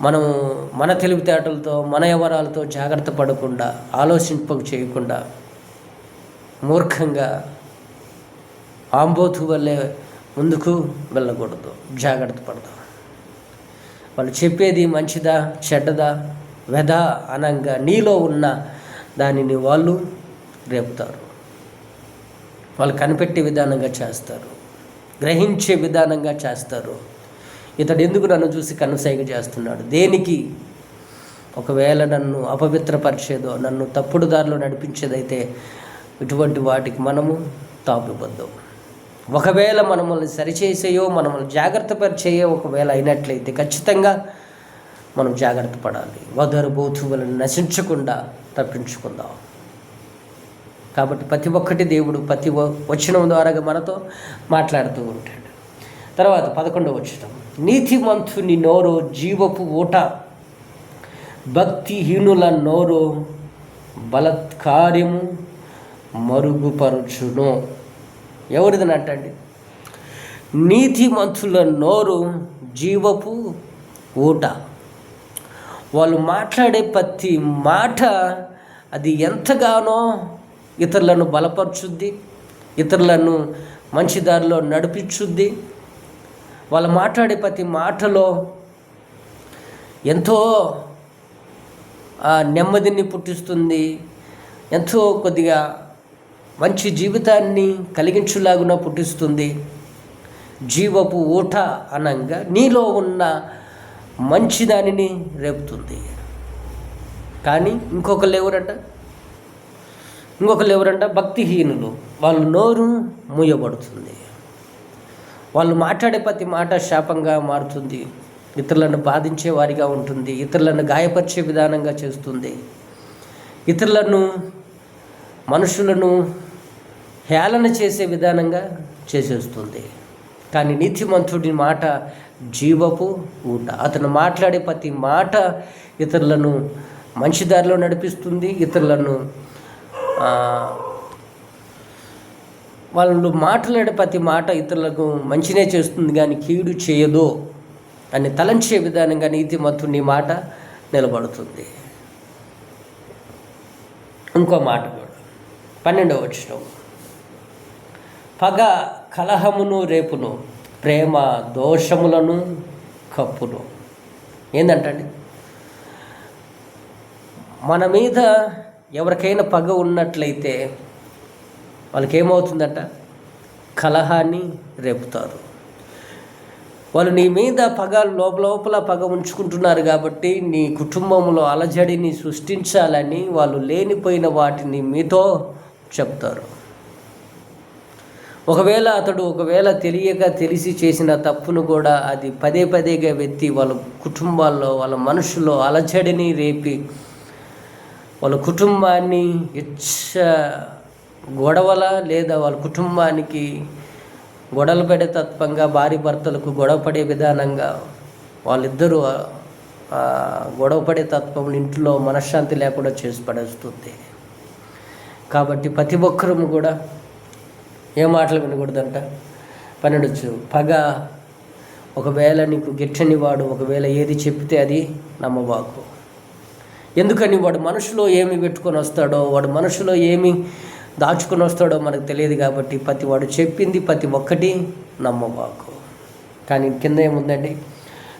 మనము మన తెలివితేటలతో, మన వ్యవహారాలతో జాగ్రత్త పడకుండా, ఆలోచింప చేయకుండా మూర్ఖంగా ఆంబోతు వల్లే ముందుకు వెళ్ళకూడదు. జాగ్రత్త పడదాం. వాళ్ళు చెప్పేది మంచిదా చెడ్డదా వ్యధ అనంగా నీలో ఉన్న దానిని వాళ్ళు రేపుతారు. వాళ్ళు కనిపెట్టే విధానంగా చేస్తారు, గ్రహించే విధానంగా చేస్తారు. ఇతడు ఎందుకు నన్ను చూసి కనుసైగ చేస్తున్నాడు, దేనికి? ఒకవేళ నన్ను అపవిత్రపరిచేదో, నన్ను తప్పుడు దారిలో నడిపించేదైతే ఇటువంటి వాటికి మనము తాపిబద్దాం. ఒకవేళ మనల్ని సరిచేసేయో, మనల్ని జాగ్రత్త పరిచేయో ఒకవేళ అయినట్లయితే ఖచ్చితంగా మనం జాగ్రత్త పడాలి. వదరుబోతువులను నశించకుండా తప్పించుకుందాం. కాబట్టి ప్రతి ఒక్కటి దేవుడు ప్రతి వచనం ద్వారా మనతో మాట్లాడుతూ ఉంటాడు. తర్వాత 11వ వచనం, నీతిమంతుని నోరు జీవపు ఊట, భక్తిహీనుల నోరు బలత్కార్యము మరుగుపరుచును. ఎవరిదనంటండి? నీతిమంతుల నోరు జీవపు ఊట. వాళ్ళు మాట్లాడే ప్రతి మాట అది ఎంతగానో ఇతరులను బలపరుచుద్ది, ఇతరులను మంచి దారిలో నడిపించుద్ది. వాళ్ళు మాట్లాడే ప్రతి మాటలో ఎంతో నెమ్మదిని పుట్టిస్తుంది, ఎంతో కొద్దిగా మంచి జీవితాన్ని కలిగించులాగున పుట్టిస్తుంది. జీవపు ఊట అనంగా నీలో ఉన్న మంచిదానిని రేపుతుంది. కానీ ఇంకొకరు ఎవరంట భక్తిహీనులు. వాళ్ళ నోరు మూయబడుతుంది. వాళ్ళు మాట్లాడే ప్రతి మాట శాపంగా మారుతుంది, ఇతరులను బాధించే వారిగా ఉంటుంది, ఇతరులను గాయపరిచే విధానంగా చేస్తుంది, మనుషులను హేళన చేసే విధానంగా చేసేస్తుంది. కానీ నీతిమంతుడి మాట జీవపు ఊట. అతను మాట్లాడే ప్రతి మాట ఇతరులను మంచి దారిలో నడిపిస్తుంది, వాళ్ళు మాట్లాడే ప్రతి మాట ఇతరులకు మంచినే చేస్తుంది కానీ కీడు చేయదు అని తలంచే విధానంగా నీతిమంతుని మాట నిలబడుతుంది. ఇంకో మాట కూడా 12వ వచనం, పగ కలహమును రేపును, ప్రేమ దోషములను కప్పును. ఏంటంటండి, మన మీద ఎవరికైనా పగ ఉన్నట్లయితే వాళ్ళకి ఏమవుతుందంట, కలహాన్ని రేపుతారు. వాళ్ళు నీ మీద పగ లోపల పగ ఉంచుకుంటున్నారు కాబట్టి నీ కుటుంబంలో అలజడిని సృష్టించాలని వాళ్ళు లేనిపోయిన వాటిని మీతో చెప్తారు. ఒకవేళ తెలిసి చేసిన తప్పును కూడా అది పదేగా వెత్తి వాళ్ళ కుటుంబాల్లో వాళ్ళ మనసులో అలజడిని రేపి వాళ్ళ కుటుంబాన్ని గొడవల లేదా వాళ్ళ కుటుంబానికి గొడవలు పడే తత్వంగా భార్య భర్తలకు గొడవపడే విధానంగా వాళ్ళిద్దరూ గొడవపడే తత్వం ఇంట్లో మనశ్శాంతి లేకుండా చేసి పడేస్తుంది. కాబట్టి ప్రతి ఒక్కరూ కూడా ఏ మాటలు వినకూడదంట. 12 పగ ఒకవేళ నీకు గిట్టని వాడు ఒకవేళ ఏది చెప్తే అది నమ్మబాకు. ఎందుకని వాడు మనసులో ఏమి పెట్టుకొని వస్తాడో, వాడు మనసులో ఏమి దాచుకొని వస్తాడో మనకు తెలియదు. కాబట్టి వాడు చెప్పింది ప్రతి ఒక్కటి నమ్మబాకు. కానీ కింద ఏముందండి,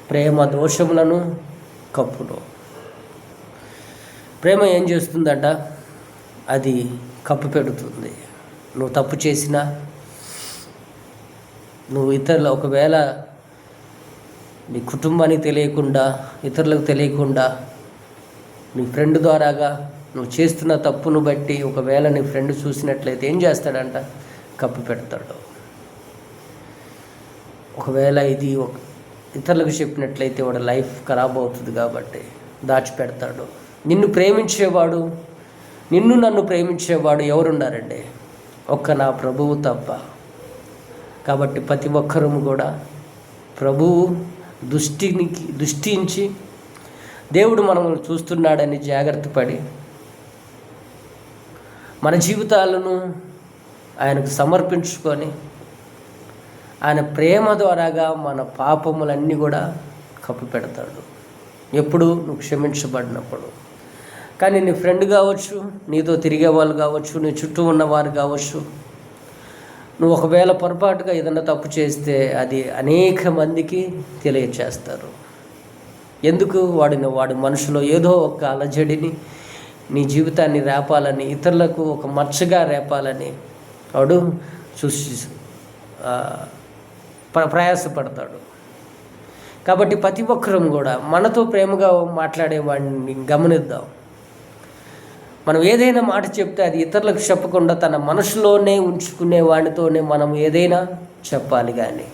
ప్రేమ దోషములను కప్పును. ప్రేమ ఏం చేస్తుందంట, అది కప్పు పెడుతుంది. నువ్వు తప్పు చేసినా, నువ్వు ఒకవేళ నీ కుటుంబానికి తెలియకుండా, ఇతరులకు తెలియకుండా, నీ ఫ్రెండ్ ద్వారాగా నువ్వు చేస్తున్న తప్పును బట్టి ఒకవేళ నీ ఫ్రెండ్ చూసినట్లయితే ఏం చేస్తాడంట, కప్పు పెడతాడు. ఒకవేళ ఇది ఇతరులకు చెప్పినట్లయితే వాడు లైఫ్ ఖరాబ్ అవుతుంది కాబట్టి దాచిపెడతాడు. నన్ను ప్రేమించేవాడు ఎవరున్నారండి, ఒక్క నా ప్రభువు తప్ప. కాబట్టి ప్రతి ఒక్కరూ కూడా ప్రభువు దృష్టించి దేవుడు మనల్ని చూస్తున్నాడని జాగ్రత్త పడి మన జీవితాలను ఆయనకు సమర్పించుకొని ఆయన ప్రేమ ద్వారాగా మన పాపములన్నీ కూడా కప్పు పెడతాడు. ఎప్పుడు నువ్వు క్షమించబడినప్పుడు. కానీ నీ ఫ్రెండ్ కావచ్చు, నీతో తిరిగే వాళ్ళు కావచ్చు, నీ చుట్టూ ఉన్నవారు కావచ్చు, నువ్వు ఒకవేళ పొరపాటుగా ఏదైనా తప్పు చేస్తే అది అనేక మందికి తెలియచేస్తారు. ఎందుకు, వాడి మనసులో ఏదో ఒక అలజడిని నీ జీవితాన్ని రేపాలని, ఇతరులకు ఒక మచ్చగా రేపాలని వాడు ప్రయాసపడతాడు. కాబట్టి ప్రతి ఒక్కరం కూడా మనతో ప్రేమగా మాట్లాడేవాడిని గమనిద్దాం. మనం ఏదైనా మాట చెప్తే అది ఇతరులకు చెప్పకుండా తన మనసులోనే ఉంచుకునే వాడితోనే మనం ఏదైనా చెప్పాలి. కానీ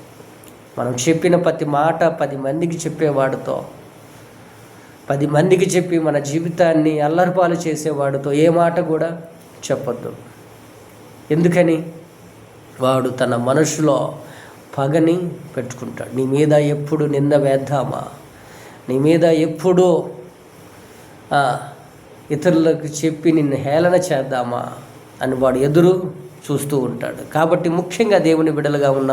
మనం చెప్పిన ప్రతి మాట 10 మందికి చెప్పేవాడితో, 10 మందికి చెప్పి మన జీవితాన్ని అల్లరిపాలు చేసేవాడితో ఏ మాట కూడా చెప్పొద్దు. ఎందుకని, వాడు తన మనసులో పగని పెట్టుకుంటాడు. నీ మీద ఎప్పుడు నింద వేద్దామా, నీ మీద ఎప్పుడు ఇతరులకు చెప్పి నిన్ను హేళన చేద్దామా అని వాడు ఎదురు చూస్తూ ఉంటాడు. కాబట్టి ముఖ్యంగా దేవుని బిడ్డలుగా ఉన్న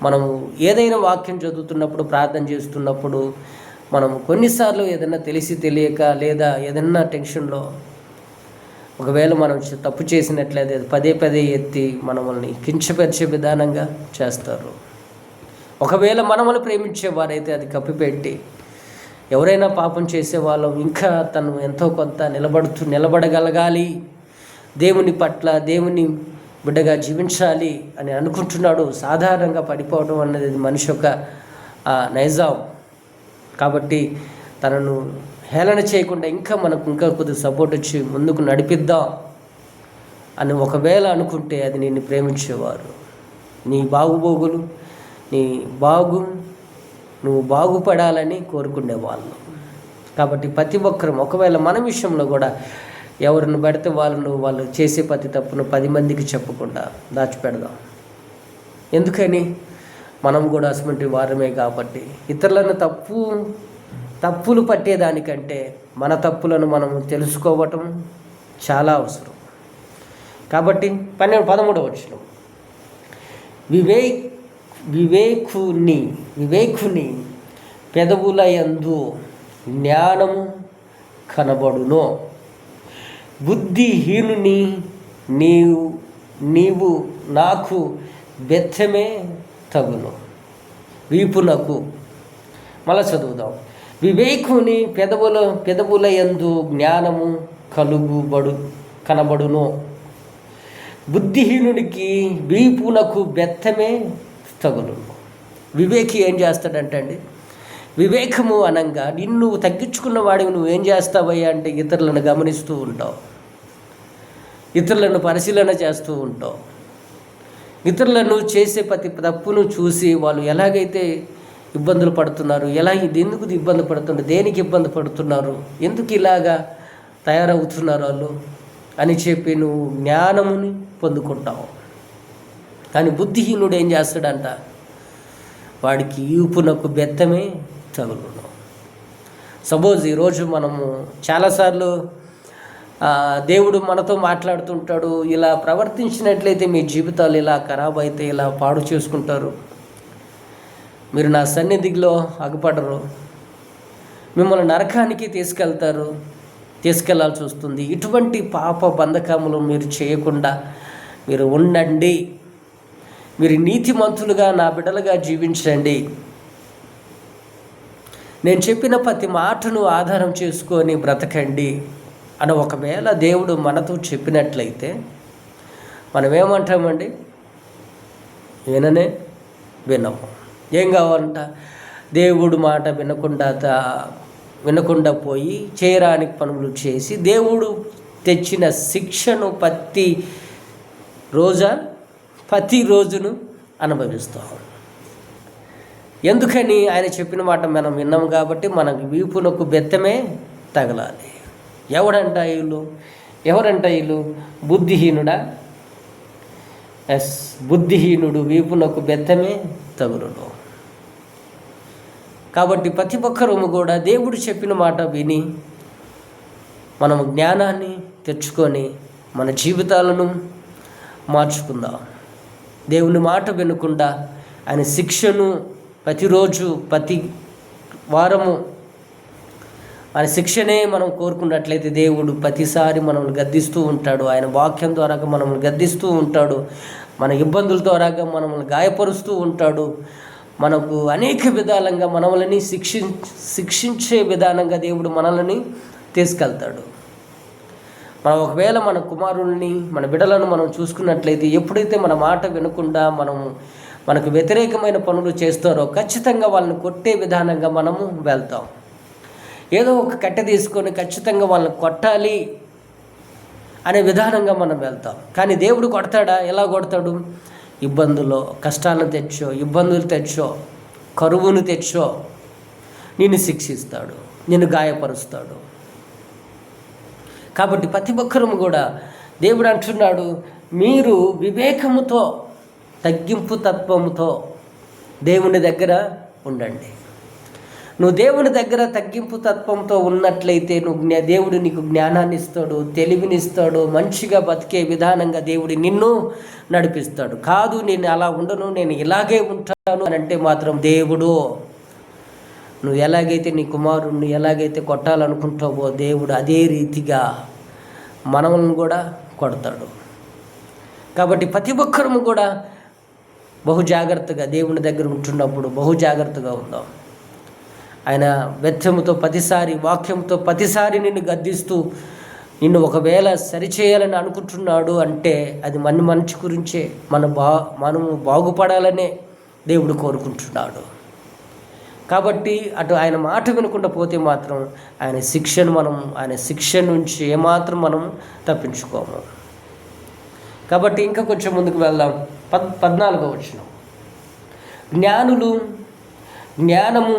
మనము ఏదైనా వాక్యం చదువుతున్నప్పుడు, ప్రార్థన చేస్తున్నప్పుడు, మనం కొన్నిసార్లు ఏదైనా తెలిసి తెలియక లేదా ఏదైనా టెన్షన్లో ఒకవేళ మనం తప్పు చేసినట్లయితే పదే ఎత్తి మనల్ని కించపరిచే విధానంగా చేస్తారు. ఒకవేళ మనల్ని ప్రేమించేవారైతే అది కప్పిపెట్టి ఎవరైనా పాపం చేసేవాళ్ళం ఇంకా తను ఎంతో కొంత నిలబడగలగాలి, దేవుని పట్ల దేవుని బిడ్డగా జీవించాలి అని అనుకుంటున్నాడు. సాధారణంగా పడిపోవడం అనేది మనిషి యొక్క నైజం. కాబట్టి తనను హేళన చేయకుండా ఇంకా మనకు ఇంకా కొద్దిగా సపోర్ట్ వచ్చి ముందుకు నడిపిద్దాం అని ఒకవేళ అనుకుంటే అది నిన్ను ప్రేమించేవారు. నీ బాగుబోగులు, నువ్వు బాగుపడాలని కోరుకునేవాళ్ళు. కాబట్టి ప్రతి ఒక్కరం ఒకవేళ మన విషయంలో కూడా ఎవరిని పడితే వాళ్ళు చేసే ప్రతి తప్పును 10 మందికి చెప్పకుండా దాచిపెడదాం. ఎందుకని? మనం కూడా అటువంటి వారమే కాబట్టి ఇతరులను తప్పులు పట్టేదానికంటే మన తప్పులను మనం తెలుసుకోవటం చాలా అవసరం. కాబట్టి 13వ వచనం, వివేకుని పెదవుల యందు జ్ఞానము కనబడును, బుద్ధిహీనుని నీవు నాకు బెత్తమే తగును వీపునకు. మళ్ళా చదువుదాం. వివేకుని పెదవుల యందు జ్ఞానము కనబడును, బుద్ధిహీనునికి వీపునకు బెత్తమే తగును. వివేకి ఏం చేస్తాడంటే అండి, వివేకము అనంగా నిన్ను తగ్గించుకున్న వాడివి నువ్వేం చేస్తావయ్యా అంటే ఇతరులను గమనిస్తూ ఉంటావు, ఇతరులను పరిశీలన చేస్తూ ఉంటావు, ఇతరులను చేసే ప్రతి తప్పును చూసి వాళ్ళు ఎలాగైతే ఇబ్బందులు పడుతున్నారు, ఎందుకు ఇబ్బంది పడుతున్నారు, దేనికి ఇబ్బంది పడుతున్నారు, ఎందుకు ఇలాగా తయారవుతున్నారు వాళ్ళు అని చెప్పి నువ్వు జ్ఞానముని పొందుకుంటావు. కానీ బుద్ధిహీనుడు ఏం చేస్తాడంట, వాడికి ఈపునకు బెత్తమే తగులును. సపోజ్ ఈరోజు మనము చాలాసార్లు దేవుడు మనతో మాట్లాడుతుంటాడు, ఇలా ప్రవర్తించినట్లయితే మీ జీవితాలు ఇలా ఖరాబ్ అయితే ఇలా పాడు చేసుకుంటారు, మీరు నా సన్నిధిలో అగపడరు, మిమ్మల్ని నరకానికి తీసుకెళ్లాల్సి వస్తుంది, ఇటువంటి పాప బంధకములు మీరు చేయకుండా మీరు ఉండండి, మీరు నీతిమంతులుగా నా బిడ్డలుగా జీవించండి, నేను చెప్పిన ప్రతి మాటను ఆధారం చేసుకొని బ్రతకండి అని ఒకవేళ దేవుడు మనతో చెప్పినట్లయితే మనం ఏమంటామండి, వినము. ఏం కావాలంట, దేవుడు మాట వినకుండా పోయి చేయరాని పనులు చేసి దేవుడు తెచ్చిన శిక్షను ప్రతి రోజును అనుభవిస్తాం. ఎందుకని? ఆయన చెప్పిన మాట మనం విన్నాము కాబట్టి మనకు వీపునకు బెత్తమే తగలాలి. ఎవరంట వీళ్ళు? బుద్ధిహీనుడా? బుద్ధిహీనుడు వీపునకు బెత్తమే తగులును. కాబట్టి ప్రతి ఒక్కరూ కూడా దేవుడు చెప్పిన మాట విని మనం జ్ఞానాన్ని తెచ్చుకొని మన జీవితాలను మార్చుకుందాం. దేవుని మాట వినకుండా ఆయన శిక్షను ప్రతిరోజు ప్రతి వారము ఆయన శిక్షనే మనం కోరుకున్నట్లయితే దేవుడు ప్రతిసారి మనల్ని గద్దిస్తూ ఉంటాడు, ఆయన వాక్యం ద్వారా మనల్ని గద్దిస్తూ ఉంటాడు, మన ఇబ్బందుల ద్వారా మనల్ని గాయపరుస్తూ ఉంటాడు, మనకు అనేక విధాలంగా మనల్ని శిక్షించే విధానంగా దేవుడు మనల్ని తీసుకెళ్తాడు. మనం ఒకవేళ మన కుమారుల్ని మన బిడ్డలను మనం చూసుకున్నట్లయితే ఎప్పుడైతే మన మాట వినకుండా మనకు వ్యతిరేకమైన పనులు చేస్తారో ఖచ్చితంగా వాళ్ళని కొట్టే విధానంగా మనము వెళ్తాం. ఏదో ఒక కట్టె తీసుకొని ఖచ్చితంగా వాళ్ళని కొట్టాలి అనే విధానంగా మనం వెళ్తాం. కానీ దేవుడు కొడతాడా? ఎలా కొడతాడు? కష్టాలను ఇబ్బందులు తెచ్చో, కరువును తెచ్చో నిన్ను శిక్షిస్తాడు, నిన్ను గాయపరుస్తాడు. కాబట్టి ప్రతి ఒక్కరూ కూడా దేవుడు అంటున్నాడు, మీరు వివేకముతో తగ్గింపు తత్వముతో దేవుని దగ్గర ఉండండి. నువ్వు దేవుని దగ్గర తగ్గింపు తత్వంతో ఉన్నట్లయితే దేవుడు నీకు జ్ఞానాన్ని ఇస్తాడు, తెలివినిస్తాడు, మంచిగా బతికే విధానంగా దేవుడు నిన్ను నడిపిస్తాడు. కాదు నేను అలా ఉండను, నేను ఇలాగే ఉంటాను అని అంటే మాత్రం దేవుడు నువ్వు ఎలాగైతే నీ కుమారుడిని ఎలాగైతే కొట్టాలనుకుంటావో దేవుడు అదే రీతిగా మనల్ని కూడా కొడతాడు. కాబట్టి ప్రతి ఒక్కరము కూడా బహు జాగ్రత్తగా దేవుని దగ్గర ఉంటున్నప్పుడు బహు జాగ్రత్తగా ఉందాం. ఆయన బెత్తముతో ప్రతిసారి, వాక్యంతో ప్రతిసారి నిన్ను గద్దిస్తూ నిన్ను ఒకవేళ సరిచేయాలని అనుకుంటున్నాడు అంటే అది మన మంచి గురించే, మనము బాగుపడాలనే దేవుడు కోరుకుంటున్నాడు. కాబట్టి అటు ఆయన మాట వినకుండా పోతే మాత్రం ఆయన శిక్ష నుంచి ఏమాత్రం మనం తప్పించుకోము. కాబట్టి ఇంకా కొంచెం ముందుకు వెళ్దాం. 14వ వచనం, జ్ఞానులు జ్ఞానము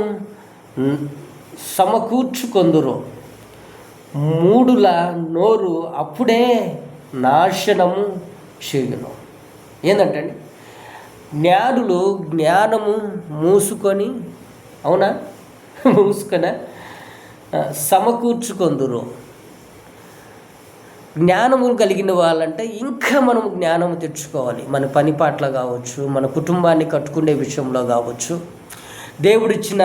సమకూర్చుకొందురు, మూడుల నోరు అప్పుడే నాశనము చేయును. ఏంటంటే జ్ఞానులు జ్ఞానము మూసుకొని, అవునా, మూసుకొని సమకూర్చుకొందురు. జ్ఞానము కలిగిన వాళ్ళంటే ఇంకా మనం జ్ఞానము తెచ్చుకోవాలి. మన పని పాటలు కావచ్చు, మన కుటుంబాన్ని కట్టుకునే విషయంలో కావచ్చు, దేవుడిచ్చిన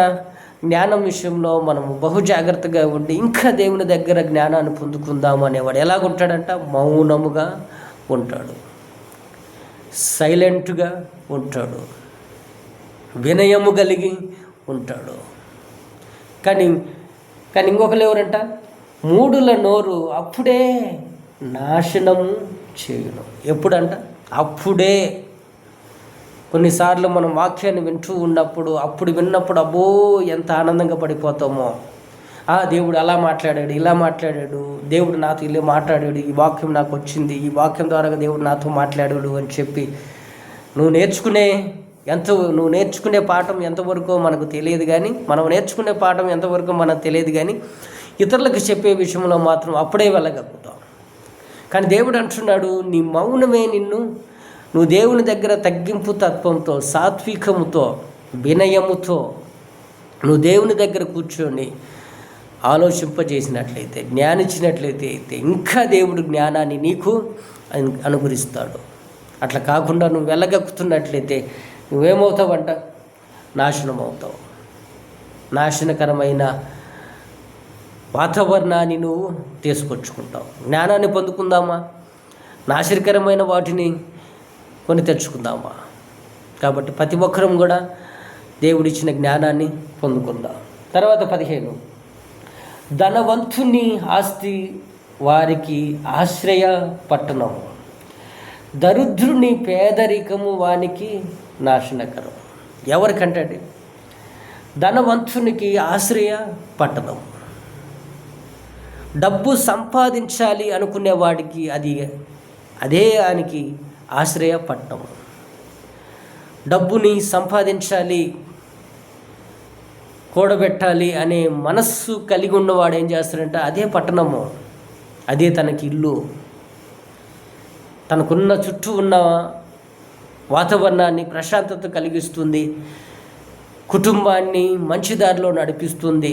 జ్ఞానం విషయంలో మనము బహు జాగ్రత్తగా ఉండి ఇంకా దేవుని దగ్గర జ్ఞానాన్ని పొందుకుందాము అనేవాడు ఎలాగుంటాడంట? మౌనముగా ఉంటాడు, సైలెంట్గా ఉంటాడు, వినయము కలిగి ఉంటాడు. కానీ ఇంకొకరు ఎవరంట? మూడుల నోరు అప్పుడే నాశనము చేయును. ఎప్పుడంట? అప్పుడే. కొన్నిసార్లు మనం వాక్యాన్ని విన్నప్పుడు అబ్బో ఎంత ఆనందంగా పడిపోతామో. దేవుడు అలా మాట్లాడాడు, ఇలా మాట్లాడాడు, దేవుడు నాతో ఇలా మాట్లాడాడు, ఈ వాక్యం నాకు వచ్చింది, ఈ వాక్యం ద్వారా దేవుడు నాతో మాట్లాడాడు అని చెప్పి నువ్వు నేర్చుకునే పాఠం ఎంతవరకు మనకు తెలియదు, కానీ మనం నేర్చుకునే పాఠం ఎంతవరకు మనకు తెలియదు, కానీ ఇతరులకు చెప్పే విషయంలో మాత్రం అప్పుడే వెళ్ళగలుగుతాం. కానీ దేవుడు అంటున్నాడు, నీ మౌనమే నువ్వు దేవుని దగ్గర తగ్గింపు తత్వంతో, సాత్వికముతో, వినయముతో నువ్వు దేవుని దగ్గర కూర్చొని ఆలోచింపజేసినట్లయితే, జ్ఞానించినట్లయితే ఇంకా దేవుడు జ్ఞానాన్ని నీకు అనుగ్రహిస్తాడు. అట్లా కాకుండా నువ్వు వెళ్ళగక్కుతున్నట్లయితే నువ్వేమవుతావంట? నాశనం అవుతావు. నాశనకరమైన వాతావరణాన్ని నువ్వు తీసుకొచ్చుకుంటావు. జ్ఞానాన్ని పొందుకుందామా? నాశనకరమైన వాటిని కొని తెచ్చుకుందామా? కాబట్టి ప్రతి ఒక్కరం కూడా దేవుడిచ్చిన జ్ఞానాన్ని పొందుకుందాం. తర్వాత 15, ధనవంతుని ఆస్తి వారికి ఆశ్రయ పట్టణము, దరిద్రుని పేదరికము వానికి నాశనకరం. ఎవరికంటే ధనవంతునికి ఆశ్రయ పట్టణం. డబ్బు సంపాదించాలి అనుకునేవాడికి అదే ఆయనకి ఆశ్రయ పట్టణం. డబ్బుని సంపాదించాలి, కూడబెట్టాలి అనే మనస్సు కలిగి ఉన్నవాడు ఏం చేస్తాడంటే అదే పట్టణము, అదే తనకి ఇల్లు. తనకున్న చుట్టూ ఉన్న వాతావరణాన్ని ప్రశాంతత కలిగిస్తుంది, కుటుంబాన్ని మంచి దారిలో నడిపిస్తుంది.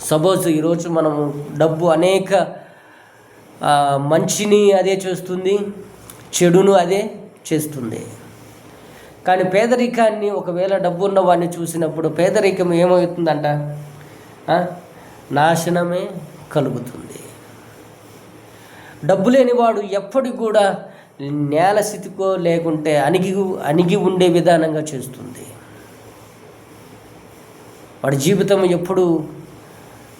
సపోజ్ ఈరోజు మనము డబ్బు అనేక మంచిని అదే చేస్తుంది, చెడును అదే చేస్తుంది. కానీ పేదరికాన్ని ఒకవేళ డబ్బు ఉన్న వాడిని చూసినప్పుడు పేదరికం ఏమవుతుందంట? నాశనమే కలుగుతుంది. డబ్బు లేనివాడు ఎప్పటికి కూడా నేల స్థితికో లేకుంటే అణిగి ఉండే విధానంగా చేస్తుంది. వాడి జీవితం ఎప్పుడు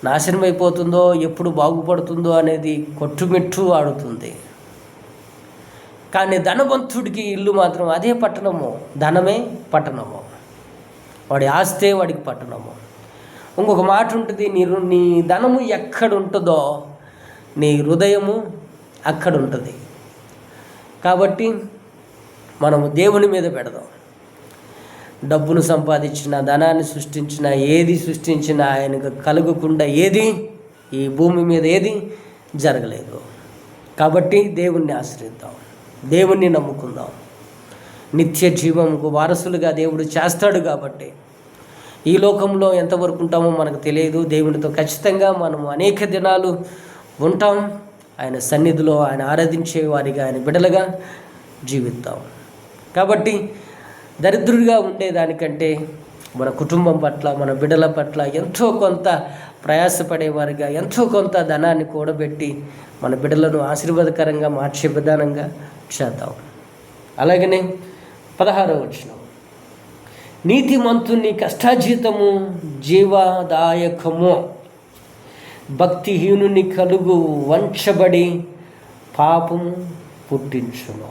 నాశనం అయిపోతుందో, ఎప్పుడు బాగుపడుతుందో అనేది కొట్టుమిట్టు ఆడుతుంది. కానీ ధనవంతుడికి ఇల్లు మాత్రం అదే పట్టణము, ధనమే పట్టణము, వాడి ఆస్తే వాడికి పట్టణము. ఇంకొక మాట ఉంటుంది, నీ ధనము ఎక్కడ ఉంటుందో నీ హృదయము అక్కడ ఉంటుంది. కాబట్టి మనము దేవుని మీద పెడదాం. డబ్బును సంపాదించిన, ధనాన్ని సృష్టించిన, ఏది సృష్టించినా ఆయనకు కలగకుండా ఏది ఈ భూమి మీద ఏది జరగలేదు. కాబట్టి దేవుణ్ణి ఆశ్రయిద్దాం, దేవుణ్ణి నమ్ముకుందాం. నిత్య జీవముకు వారసులుగా దేవుడు చేస్తాడు. కాబట్టి ఈ లోకంలో ఎంతవరకు ఉంటామో మనకు తెలియదు. దేవునితో ఖచ్చితంగా మనము అనేక దినాలు ఉంటాం. ఆయన సన్నిధిలో ఆయన ఆరాధించే వారిగా, ఆయన బిడ్డలుగా జీవిద్దాం. కాబట్టి దరిద్రుడిగా ఉండేదానికంటే మన కుటుంబం పట్ల, మన బిడ్డల పట్ల ఎంతో కొంత ప్రయాసపడేవారిగా, ఎంతో కొంత ధనాన్ని కూడబెట్టి మన బిడ్డలను ఆశీర్వాదకరంగా మార్చే విధానంగా చేద్దాం. అలాగనే 16వ వచనం, నీతిమంతుని కష్టాజీతము జీవదాయకము, భక్తిహీనుని కలుగు వంచబడి పాపము పుట్టించును.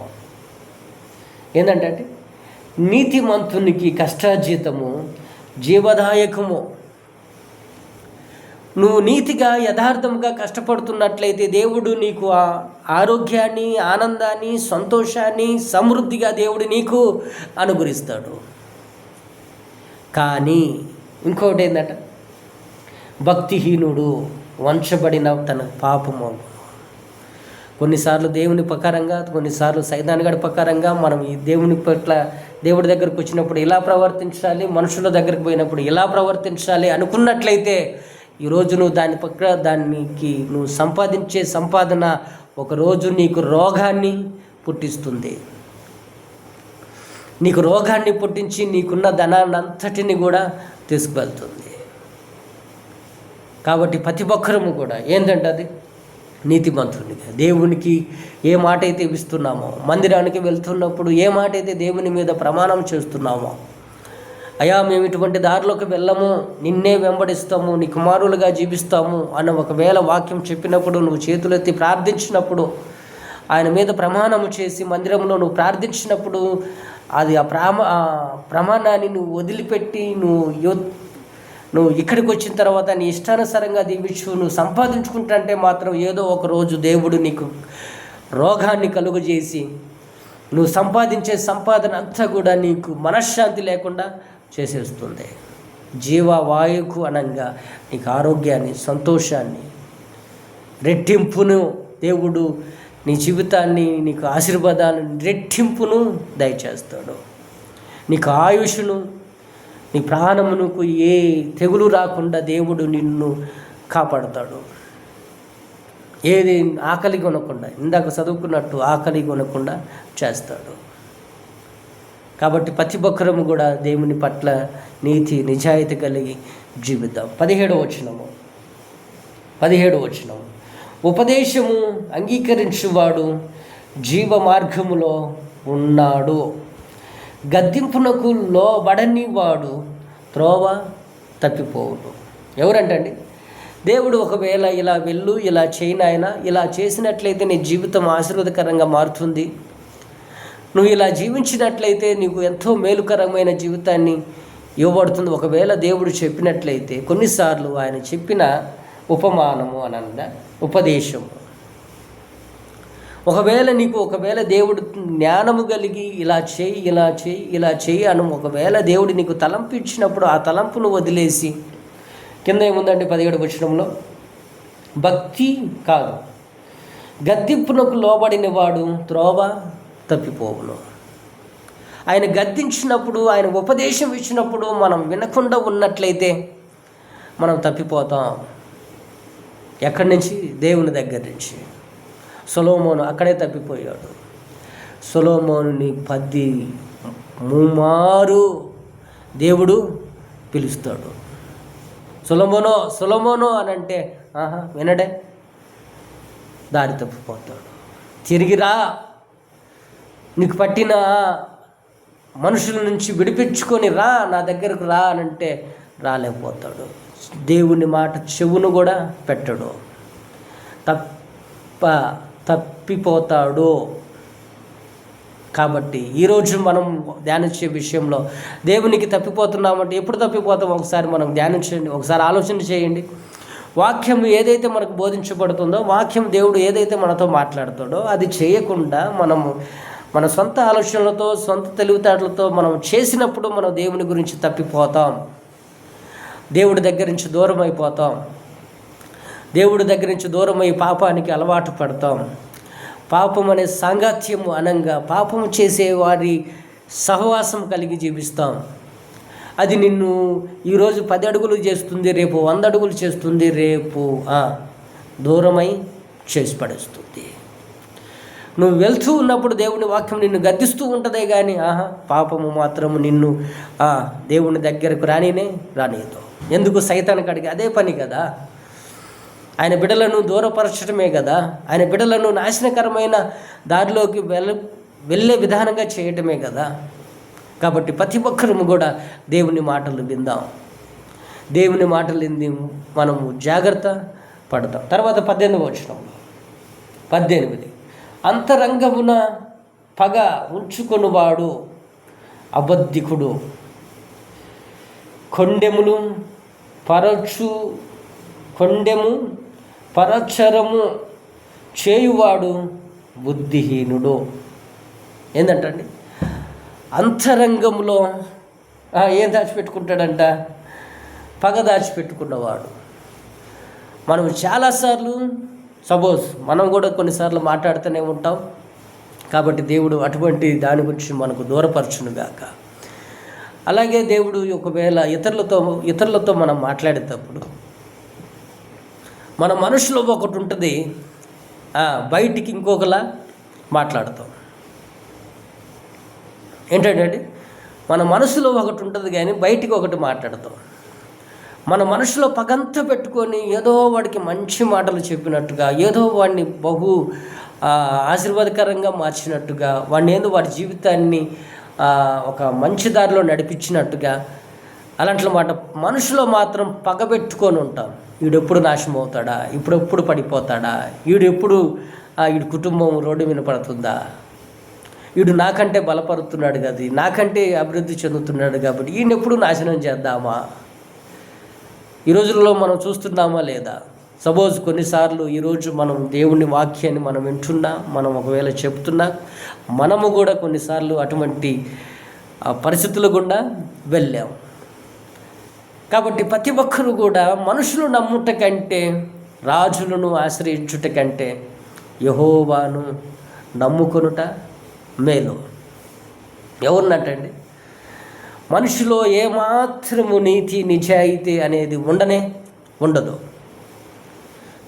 ఏంటంటే నీతిమంతునికి కష్టాజీతము జీవదాయకము. నువ్వు నీతిగా యథార్థంగా కష్టపడుతున్నట్లయితే దేవుడు నీకు ఆరోగ్యాన్ని, ఆనందాన్ని, సంతోషాన్ని, సమృద్ధిగా దేవుడు నీకు అనుగ్రహిస్తాడు. కానీ ఇంకోటి ఏంటంటే భక్తిహీనుడు వంచబడిన తన పాపము. కొన్నిసార్లు దేవుని ప్రకారంగా, కొన్నిసార్లు సైతానుగాడి ప్రకారంగా మనం ఈ దేవుని పట్ల, దేవుడి దగ్గరకు వచ్చినప్పుడు ఇలా ప్రవర్తించాలి, మనుషుల దగ్గరికి పోయినప్పుడు ఇలా ప్రవర్తించాలి అనుకున్నట్లయితే ఈరోజు నువ్వు దానికి నువ్వు సంపాదించే సంపాదన ఒకరోజు నీకు రోగాన్ని పుట్టిస్తుంది. నీకు రోగాన్ని పుట్టించి నీకున్న ధనాన్ని అంతటిని కూడా తీసుకువెళ్తుంది. కాబట్టి ప్రతి ఒక్కరము కూడా ఏంటంటే అది నీతిమంతునిగా దేవునికి ఏ మాట అయితే ఇస్తున్నామో, మందిరానికి వెళ్తున్నప్పుడు ఏ మాట అయితే దేవుని మీద ప్రమాణం చేస్తున్నామో, అయ్యా మేము ఇటువంటి దారిలోకి వెళ్ళము, నిన్నే వెంబడిస్తాము, నీ కుమారులుగా జీవిస్తాము అన్న ఒకవేళ వాక్యం చెప్పినప్పుడు నువ్వు చేతులెత్తి ప్రార్థించినప్పుడు, ఆయన మీద ప్రమాణము చేసి మందిరంలో నువ్వు ప్రార్థించినప్పుడు అది ఆ ప్రమాణాన్ని నువ్వు వదిలిపెట్టి నువ్వు ఇక్కడికి వచ్చిన తర్వాత నీ ఇష్టానుసారంగా దీవించు నువ్వు సంపాదించుకుంటుంటే మాత్రం ఏదో ఒక రోజు దేవుడు నీకు రోగాన్ని కలుగజేసి నువ్వు సంపాదించే సంపాదన అంతా కూడా నీకు మనశ్శాంతి లేకుండా చేసేస్తుంది. జీవవాయుకు అనంగా నీకు ఆరోగ్యాన్ని, సంతోషాన్ని, రెట్టింపును దేవుడు నీ జీవితాన్ని, నీకు ఆశీర్వాదాలను, రెట్టింపును దయచేస్తాడు. నీకు ఆయుష్ను, నీ ప్రాణమునకు ఏ తెగులు రాకుండా దేవుడు నిన్ను కాపాడుతాడు. ఏది ఆకలి కొనకుండా, ఇందాక చదువుకున్నట్టు ఆకలి కొనకుండా చేస్తాడు. కాబట్టి ప్రతి ఒక్కరము కూడా దేవుని పట్ల నీతి నిజాయితీ కలిగి జీవిద్దాం. 17వ వచనము ఉపదేశము అంగీకరించువాడు జీవ మార్గములో ఉన్నాడు, గద్దింపునకు లోబడని వాడు త్రోవ తప్పిపోవును. ఎవరంటండి? దేవుడు ఒకవేళ ఇలా వెళ్ళు, ఇలా చేయి నాయన, ఇలా చేసినట్లయితే నీ జీవితం ఆశీర్వాదకరంగా మారుతుంది, నువ్వు ఇలా జీవించినట్లయితే నీకు ఎంతో మేలుకరమైన జీవితాన్ని ఇవ్వబడుతుంది. ఒకవేళ దేవుడు చెప్పినట్లయితే కొన్నిసార్లు ఆయన చెప్పిన ఉపమానము అనంద ఉపదేశము, ఒకవేళ దేవుడు జ్ఞానము కలిగి ఇలా చేయి అను ఒకవేళ దేవుడు నీకు తలంపు ఇచ్చినప్పుడు ఆ తలంపును వదిలేసి, కింద ఏముందంటే 17వ వచనంలో భక్తి కాదు, గద్దింపునకు లోబడిన వాడు త్రోవ తప్పిపోవును. ఆయన గద్దించినప్పుడు, ఆయన ఉపదేశం ఇచ్చినప్పుడు మనం వినకుండా ఉన్నట్లయితే మనం తప్పిపోతాం. ఎక్కడి నుంచి? దేవుని దగ్గర నుంచి. సొలొమోను అక్కడే తప్పిపోయాడు. సొలొమోనుని 10 ముమ్మారు దేవుడు పిలుస్తాడు. సొలొమోను అని అంటే వినడే, దారి తప్పిపోతాడు. తిరిగిరా, నీకు పట్టిన మనుషుల నుంచి విడిపించుకొని రా, నా దగ్గరకు రా అని అంటే రాలేకపోతాడు. దేవుని మాట చెవును కూడా పెట్టడు, తప్పిపోతాడు. కాబట్టి ఈరోజు మనం ధ్యానించే విషయంలో దేవునికి తప్పిపోతున్నామంటే ఎప్పుడు తప్పిపోతాం ఒకసారి మనం ధ్యానించండి, ఒకసారి ఆలోచన చేయండి. వాక్యం ఏదైతే మనకు బోధించబడుతుందో, వాక్యం దేవుడు ఏదైతే మనతో మాట్లాడుతాడో అది చేయకుండా మనము మన సొంత ఆలోచనలతో, సొంత తెలివితేటలతో మనం చేసినప్పుడు మనం దేవుని గురించి తప్పిపోతాం, దేవుడి దగ్గర నుంచి దూరం అయిపోతాం, దేవుడి దగ్గర నుంచి దూరమై పాపానికి అలవాటు పడతాం. పాపం అనే సాంగత్యము అనంగా పాపము చేసే వారి సహవాసం కలిగి జీవిస్తాం. అది నిన్ను ఈరోజు 10 అడుగులు చేస్తుంది, రేపు 100 అడుగులు చేస్తుంది, రేపు దూరమై చేసి పడేస్తుంది. నువ్వు వెళ్తూ ఉన్నప్పుడు దేవుని వాక్యం నిన్ను గద్దిస్తూ ఉంటుందే కానీ పాపము మాత్రము నిన్ను దేవుని దగ్గరకు రానియదు. ఎందుకు? సైతానికి అడిగి అదే పని కదా. ఆయన బిడ్డలను దూరపరచడమే కదా, ఆయన బిడ్డలను నాశనకరమైన దారిలోకి వెళ్ళే విధానంగా చేయటమే కదా. కాబట్టి ప్రతి ఒక్కరము కూడా దేవుని మాటలు విందాం. దేవుని మాటలు వింది మనము జాగ్రత్త పడతాం. తర్వాత 18వ వచనంలో 18 అంతరంగమున పగ ఉంచుకొనువాడు అబద్ధికుడు, కొండెము పరచరము చేయువాడు బుద్ధిహీనుడు. ఏంటంటండి, అంతరంగంలో ఏం దాచిపెట్టుకుంటాడంట? పగ దాచిపెట్టుకున్నవాడు. మనం చాలాసార్లు సపోజ్ మనం కూడా కొన్నిసార్లు మాట్లాడుతూనే ఉంటాం. కాబట్టి దేవుడు అటువంటి దాని గురించి మనకు దూరపరచునుగాక. అలాగే దేవుడు ఒకవేళ ఇతరులతో మనం మాట్లాడేటప్పుడు మన మనసులో ఒకటి ఉంటుంది, బయటికి ఇంకొకలా మాట్లాడతాం. ఏంటంటే మన మనసులో ఒకటి ఉంటుంది కానీ బయటికి ఒకటి మాట్లాడతాం. మన మనసులో పగంతా పెట్టుకొని ఏదో వాడికి మంచి మాటలు చెప్పినట్టుగా, ఏదో వాడిని బహు ఆశీర్వాదకరంగా మార్చినట్టుగా, వాడి జీవితాన్ని ఒక మంచి దారిలో నడిపించినట్టుగా, అలాంటి మాట మనసులో మాత్రం పగబెట్టుకొని ఉంటాం. వీడెప్పుడు నాశనం అవుతాడా, ఇప్పుడెప్పుడు పడిపోతాడా, వీడి కుటుంబం రోడ్డు మీద పడుతుందా, వీడు నాకంటే బలపడుతున్నాడు కదా, నాకంటే అభివృద్ధి చెందుతున్నాడు కాబట్టి ఈయనెప్పుడు నాశనం చేద్దామా. ఈ రోజుల్లో మనం చూస్తున్నామా లేదా? సపోజ్ కొన్నిసార్లు ఈరోజు మనం దేవుని వాక్యాన్ని మనం వింటున్నా, మనం ఒకవేళ చెప్తున్నా, మనము కూడా కొన్నిసార్లు అటువంటి పరిస్థితుల గుండా వెళ్ళాం. కాబట్టి ప్రతి ఒక్కరు కూడా మనుషులు నమ్ముట కంటే, రాజులను ఆశ్రయించుట కంటే యెహోవాను నమ్ముకొనుట మేలు. ఎవరున్నట్టండి? మనిషిలో ఏమాత్రము నీతి నిజాయితీ అనేది ఉండదు.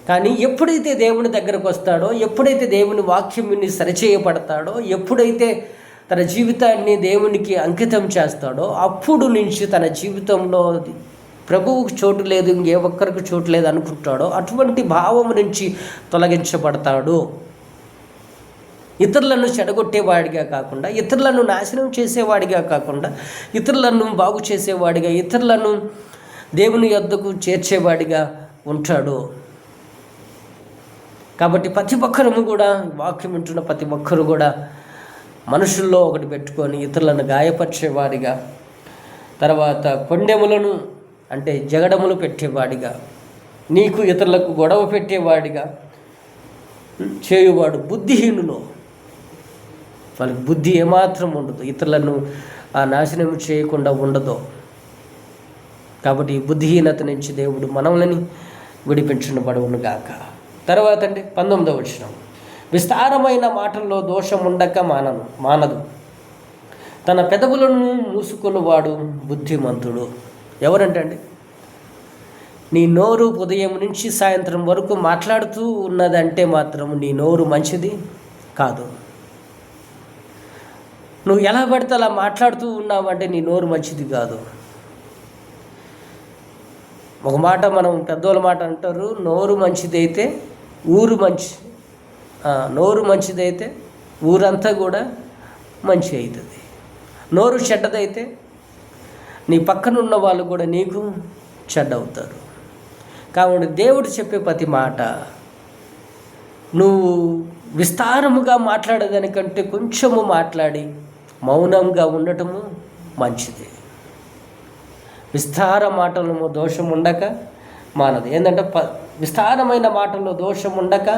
కానీ ఎప్పుడైతే దేవుని దగ్గరకు వస్తాడో, ఎప్పుడైతే దేవుని వాక్యం విని సరిచేయబడతాడో, ఎప్పుడైతే తన జీవితాన్ని దేవునికి అంకితం చేస్తాడో, అప్పుడు నుంచి తన జీవితంలో ప్రభువుకు చోటు లేదు, ఇంకే ఒక్కరికి చోటు లేదు అనుకుంటాడో, అటువంటి భావం నుంచి తొలగించబడతాడు. ఇతరులను చెడగొట్టేవాడిగా కాకుండా, ఇతరులను నాశనం చేసేవాడిగా కాకుండా, ఇతరులను బాగు చేసేవాడిగా, ఇతరులను దేవుని యొద్దకు చేర్చేవాడిగా ఉంటాడు. కాబట్టి ప్రతి ఒక్కరము కూడా, వాక్యం వింటున్న ప్రతి ఒక్కరు కూడా మనుషుల్లో ఒకటి పెట్టుకొని ఇతరులను గాయపరిచేవాడిగా, తర్వాత కొండెములను అంటే జగడములు పెట్టేవాడిగా, నీకు ఇతరులకు గొడవ పెట్టేవాడిగా చేయువాడు బుద్ధిహీనులు. వాళ్ళకి బుద్ధి ఏమాత్రం ఉండదు, ఇతరులను నాశనం చేయకుండా ఉండదు. కాబట్టి ఈ బుద్ధిహీనత నుంచి దేవుడు మనల్ని విడిపించుబడును గాక. తర్వాత 19వ వచనం, విస్తారమైన మాటల్లో దోషం ఉండక మానదు, తన పెదవులను మూసుకొనువాడు బుద్ధిమంతుడు. ఎవరంటండి? నీ నోరు ఉదయం నుంచి సాయంత్రం వరకు మాట్లాడుతూ ఉన్నదంటే మాత్రం నీ నోరు మంచిది కాదు. నువ్వు ఎలా పడితే అలా మాట్లాడుతూ ఉన్నావంటే నీ నోరు మంచిది కాదు. ఒక మాట మనం పెద్దోళ్ళ మాట అంటారు, నోరు మంచిదైతే నోరు మంచిదైతే ఊరంతా కూడా మంచి అవుతుంది. నోరు చెడ్డదైతే నీ పక్కన ఉన్న వాళ్ళు కూడా నీకు చెడ్డవుతారు. కాబట్టి దేవుడు చెప్పే ప్రతి మాట నువ్వు విస్తారముగా మాట్లాడేదానికంటే కొంచెము మాట్లాడి మౌనంగా ఉండటము మంచిది. విస్తార మాటలలో దోషం ఉండక మానదు. ఏంటంటే విస్తారమైన మాటల్లో దోషం ఉండక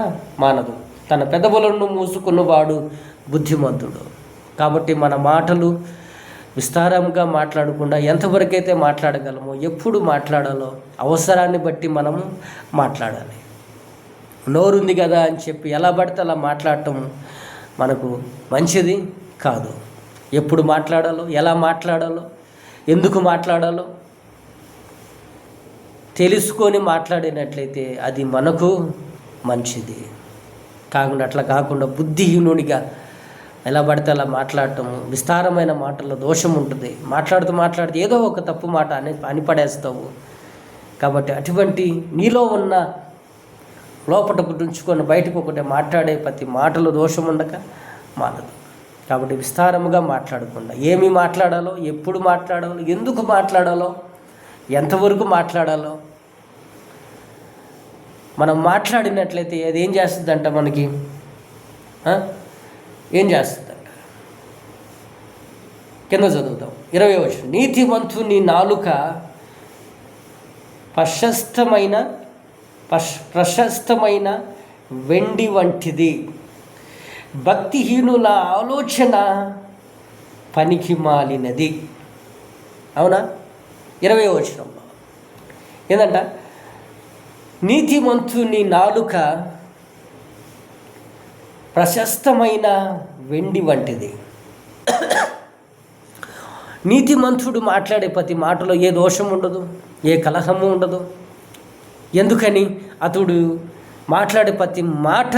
మానదు, తన పెదవులను మూసుకున్నవాడు బుద్ధిమంతుడు. కాబట్టి మన మాటలు విస్తారంగా మాట్లాడకుండా ఎంతవరకైతే మాట్లాడగలమో, ఎప్పుడు మాట్లాడాలో అవసరాన్ని బట్టి మనము మాట్లాడాలి. నోరుంది కదా అని చెప్పి ఎలా పడితే అలా మాట్లాడటం మనకు మంచిది కాదు. ఎప్పుడు మాట్లాడాలో, ఎలా మాట్లాడాలో, ఎందుకు మాట్లాడాలో తెలుసుకొని మాట్లాడినట్లయితే అది మనకు మంచిది. కాకుండా అట్లా కాకుండా బుద్ధిహీనుడిగా ఎలా పడితే అలా మాట్లాడటం, విస్తారమైన మాటల్లో దోషం ఉంటుంది. మాట్లాడుతూ ఏదో ఒక తప్పు మాట అని పడేస్తావు. కాబట్టి అటువంటి నీలో ఉన్న లోపట ఉంచుకొని బయటకు ఒకటే మాట్లాడే ప్రతి మాటలో దోషం ఉండక మానదు. కాబట్టి విస్తారముగా మాట్లాడకుండా ఏమి మాట్లాడాలో, ఎప్పుడు మాట్లాడాలో, ఎందుకు మాట్లాడాలో, ఎంతవరకు మాట్లాడాలో మనం మాట్లాడినట్లయితే అది ఏం చేస్తుందంట మనకి? ఏం చేస్తుందంట? కింద చదువుతాం 20వ వచనం. నీతిమంతుని నాలుక ప్రశస్తమైన వెండి వంటిది, భక్తిహీనుల ఆలోచన పనికి మాలినది. అవునా? 20వ వచనంలో ఏందంట? నీతిమంతుని నాలుక ప్రశస్తమైన వెండి వంటిది. నీతిమంతుడు మాట్లాడే ప్రతి మాటలో ఏ దోషం ఉండదు, ఏ కలహము ఉండదు. ఎందుకని? అతడు మాట్లాడే ప్రతి మాట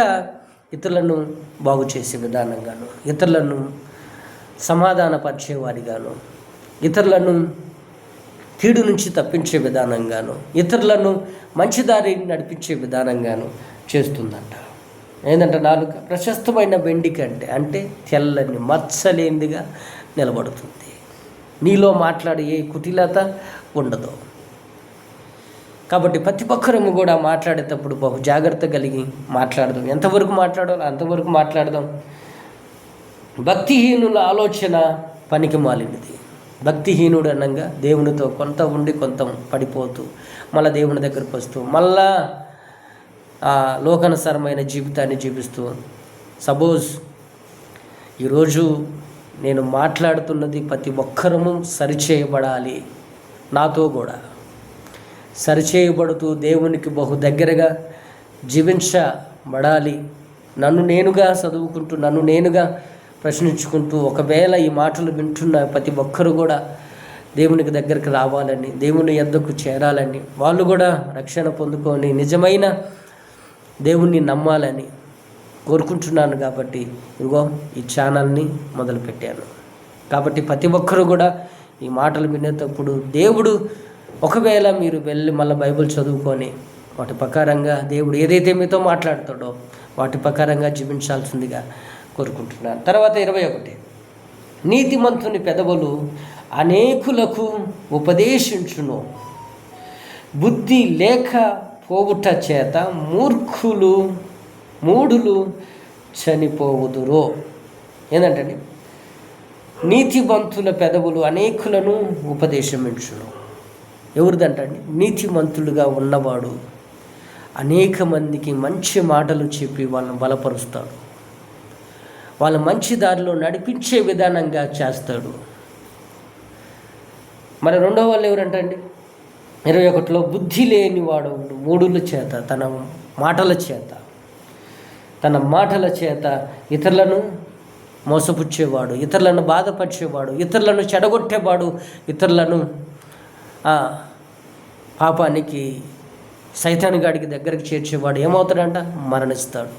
ఇతరులను బాగు చేసే విధానంగాను, ఇతరులను సమాధానపరిచేవారిగాను, ఇతరులను కీడు నుంచి తప్పించే విధానంగాను, ఇతరులను మంచి దారి నడిపించే విధానంగాను చేస్తుందంట. ఏంటంటే నాలుక ప్రశస్తమైన వెండి కంటే, అంటే తెల్లని మచ్చలేనిదిగా నిలబడుతుంది. నీలో మాట్లాడే ఏ కుటిలత ఉండదు. కాబట్టి ప్రతి ఒక్కరము కూడా మాట్లాడేటప్పుడు బహు జాగ్రత్త కలిగి మాట్లాడదాం. ఎంతవరకు మాట్లాడాలో అంతవరకు మాట్లాడదాం. భక్తిహీనుల ఆలోచన పనికి మాలినది. భక్తిహీనుడు అనగా దేవునితో కొంత ఉండి కొంత పడిపోతూ మళ్ళీ దేవుని దగ్గరకు వస్తూ మళ్ళా లోకానుసారమైన జీవితాన్ని జీవిస్తూ. సపోజ్ ఈరోజు నేను మాట్లాడుతున్నది ప్రతి ఒక్కరము సరిచేయబడాలి, నాతో కూడా సరిచేయబడుతూ దేవునికి బహు దగ్గరగా జీవించబడాలి. నన్ను నేనుగా చదువుకుంటూ, నన్ను నేనుగా ప్రశ్నించుకుంటూ, ఒకవేళ ఈ మాటలు వింటున్న ప్రతి ఒక్కరు కూడా దేవునికి దగ్గరికి రావాలని, దేవుని యొద్దకు చేరాలని, వాళ్ళు కూడా రక్షణ పొందుకొని నిజమైన దేవుణ్ణి నమ్మాలని కోరుకుంటున్నాను. కాబట్టి ఇదిగో ఈ ఛానల్ని మొదలుపెట్టాను. కాబట్టి ప్రతి ఒక్కరు కూడా ఈ మాటలు వినేటప్పుడు దేవుడు, ఒకవేళ మీరు వెళ్ళి మళ్ళీ బైబిల్ చదువుకొని వాటి ప్రకారంగా దేవుడు ఏదైతే మీతో మాట్లాడతాడో వాటి ప్రకారంగా జీవించాల్సిందిగా కోరుకుంటున్నాను. తర్వాత 21. నీతిమంతుని పెదవులు అనేకులకు ఉపదేశించును, బుద్ధి లేక పోవుట చేత మూఢులు చనిపోవుదురు. ఏంటంటే నీతిమంతుల పెదవులు అనేకులను ఉపదేశించును. ఎవరిదంటండి? నీతిమంతులుగా ఉన్నవాడు అనేక మందికి మంచి మాటలు చెప్పి వాళ్ళని బలపరుస్తాడు, వాళ్ళ మంచి దారిలో నడిపించే విధానంగా చేస్తాడు. మరి రెండో వాళ్ళు ఎవరంటండి? 21లో బుద్ధి లేనివాడు మూఢుల చేత, తన మాటల చేత ఇతరులను మోసపుచ్చేవాడు, ఇతరులను బాధపరిచేవాడు, ఇతరులను చెడగొట్టేవాడు, ఇతరులను పాపానికి సైతాను గాడికి దగ్గరికి చేర్చేవాడు ఏమవుతాడంట? మరణిస్తాడు,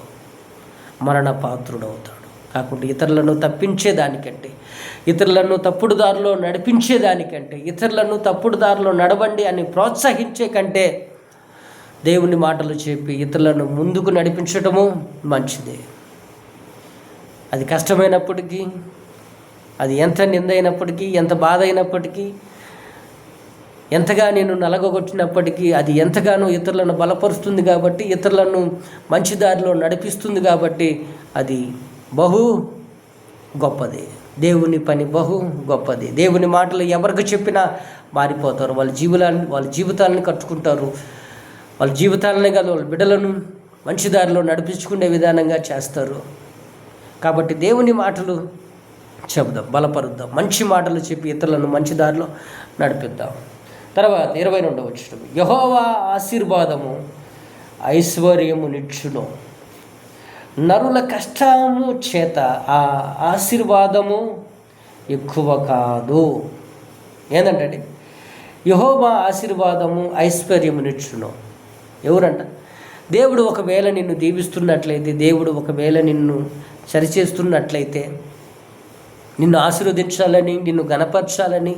మరణ పాత్రుడవుతాడు. కాకుండా ఇతరులను తప్పించేదానికంటే, ఇతరులను తప్పుడు దారిలో నడిపించేదానికంటే, ఇతరులను తప్పుడు దారిలో నడవండి అని ప్రోత్సహించే కంటే దేవుని మాటలు చెప్పి ఇతరులను ముందుకు నడిపించటము మంచిదే. అది కష్టమైనప్పటికీ, అది ఎంత నిందైనప్పటికీ, ఎంత బాధ అయినప్పటికీ, ఎంతగా నేను నలగొట్టినప్పటికీ అది ఎంతగానో ఇతరులను బలపరుస్తుంది కాబట్టి, ఇతరులను మంచి దారిలో నడిపిస్తుంది కాబట్టి అది బహు గొప్పది. దేవుని పని బహు గొప్పది. దేవుని మాటలు ఎవరికి చెప్పినా మారిపోతారు. వాళ్ళ జీవితాలను కట్టుకుంటారు. వాళ్ళ జీవితాలనే కాదు, వాళ్ళ బిడ్డలను మంచి దారిలో నడిపించుకునే విధానంగా చేస్తారు. కాబట్టి దేవుని మాటలు చెబుదాం, బలపరుద్దాం, మంచి మాటలు చెప్పి ఇతరులను మంచి దారిలో నడిపిద్దాం. తర్వాత 22వ వచనం. యెహోవా ఆశీర్వాదము ఐశ్వర్యము నిచ్చును, నరుల కష్టము చేత ఆ ఆశీర్వాదము ఎక్కువ కాదు. ఏంటంటే యెహోవా ఆశీర్వాదము ఐశ్వర్యము నిచ్చును. ఎవరంట? దేవుడు ఒకవేళ నిన్ను దీవిస్తున్నట్లయితే, దేవుడు ఒకవేళ నిన్ను సరిచేస్తున్నట్లయితే, నిన్ను ఆశీర్వదించాలని, నిన్ను గణపరచాలని,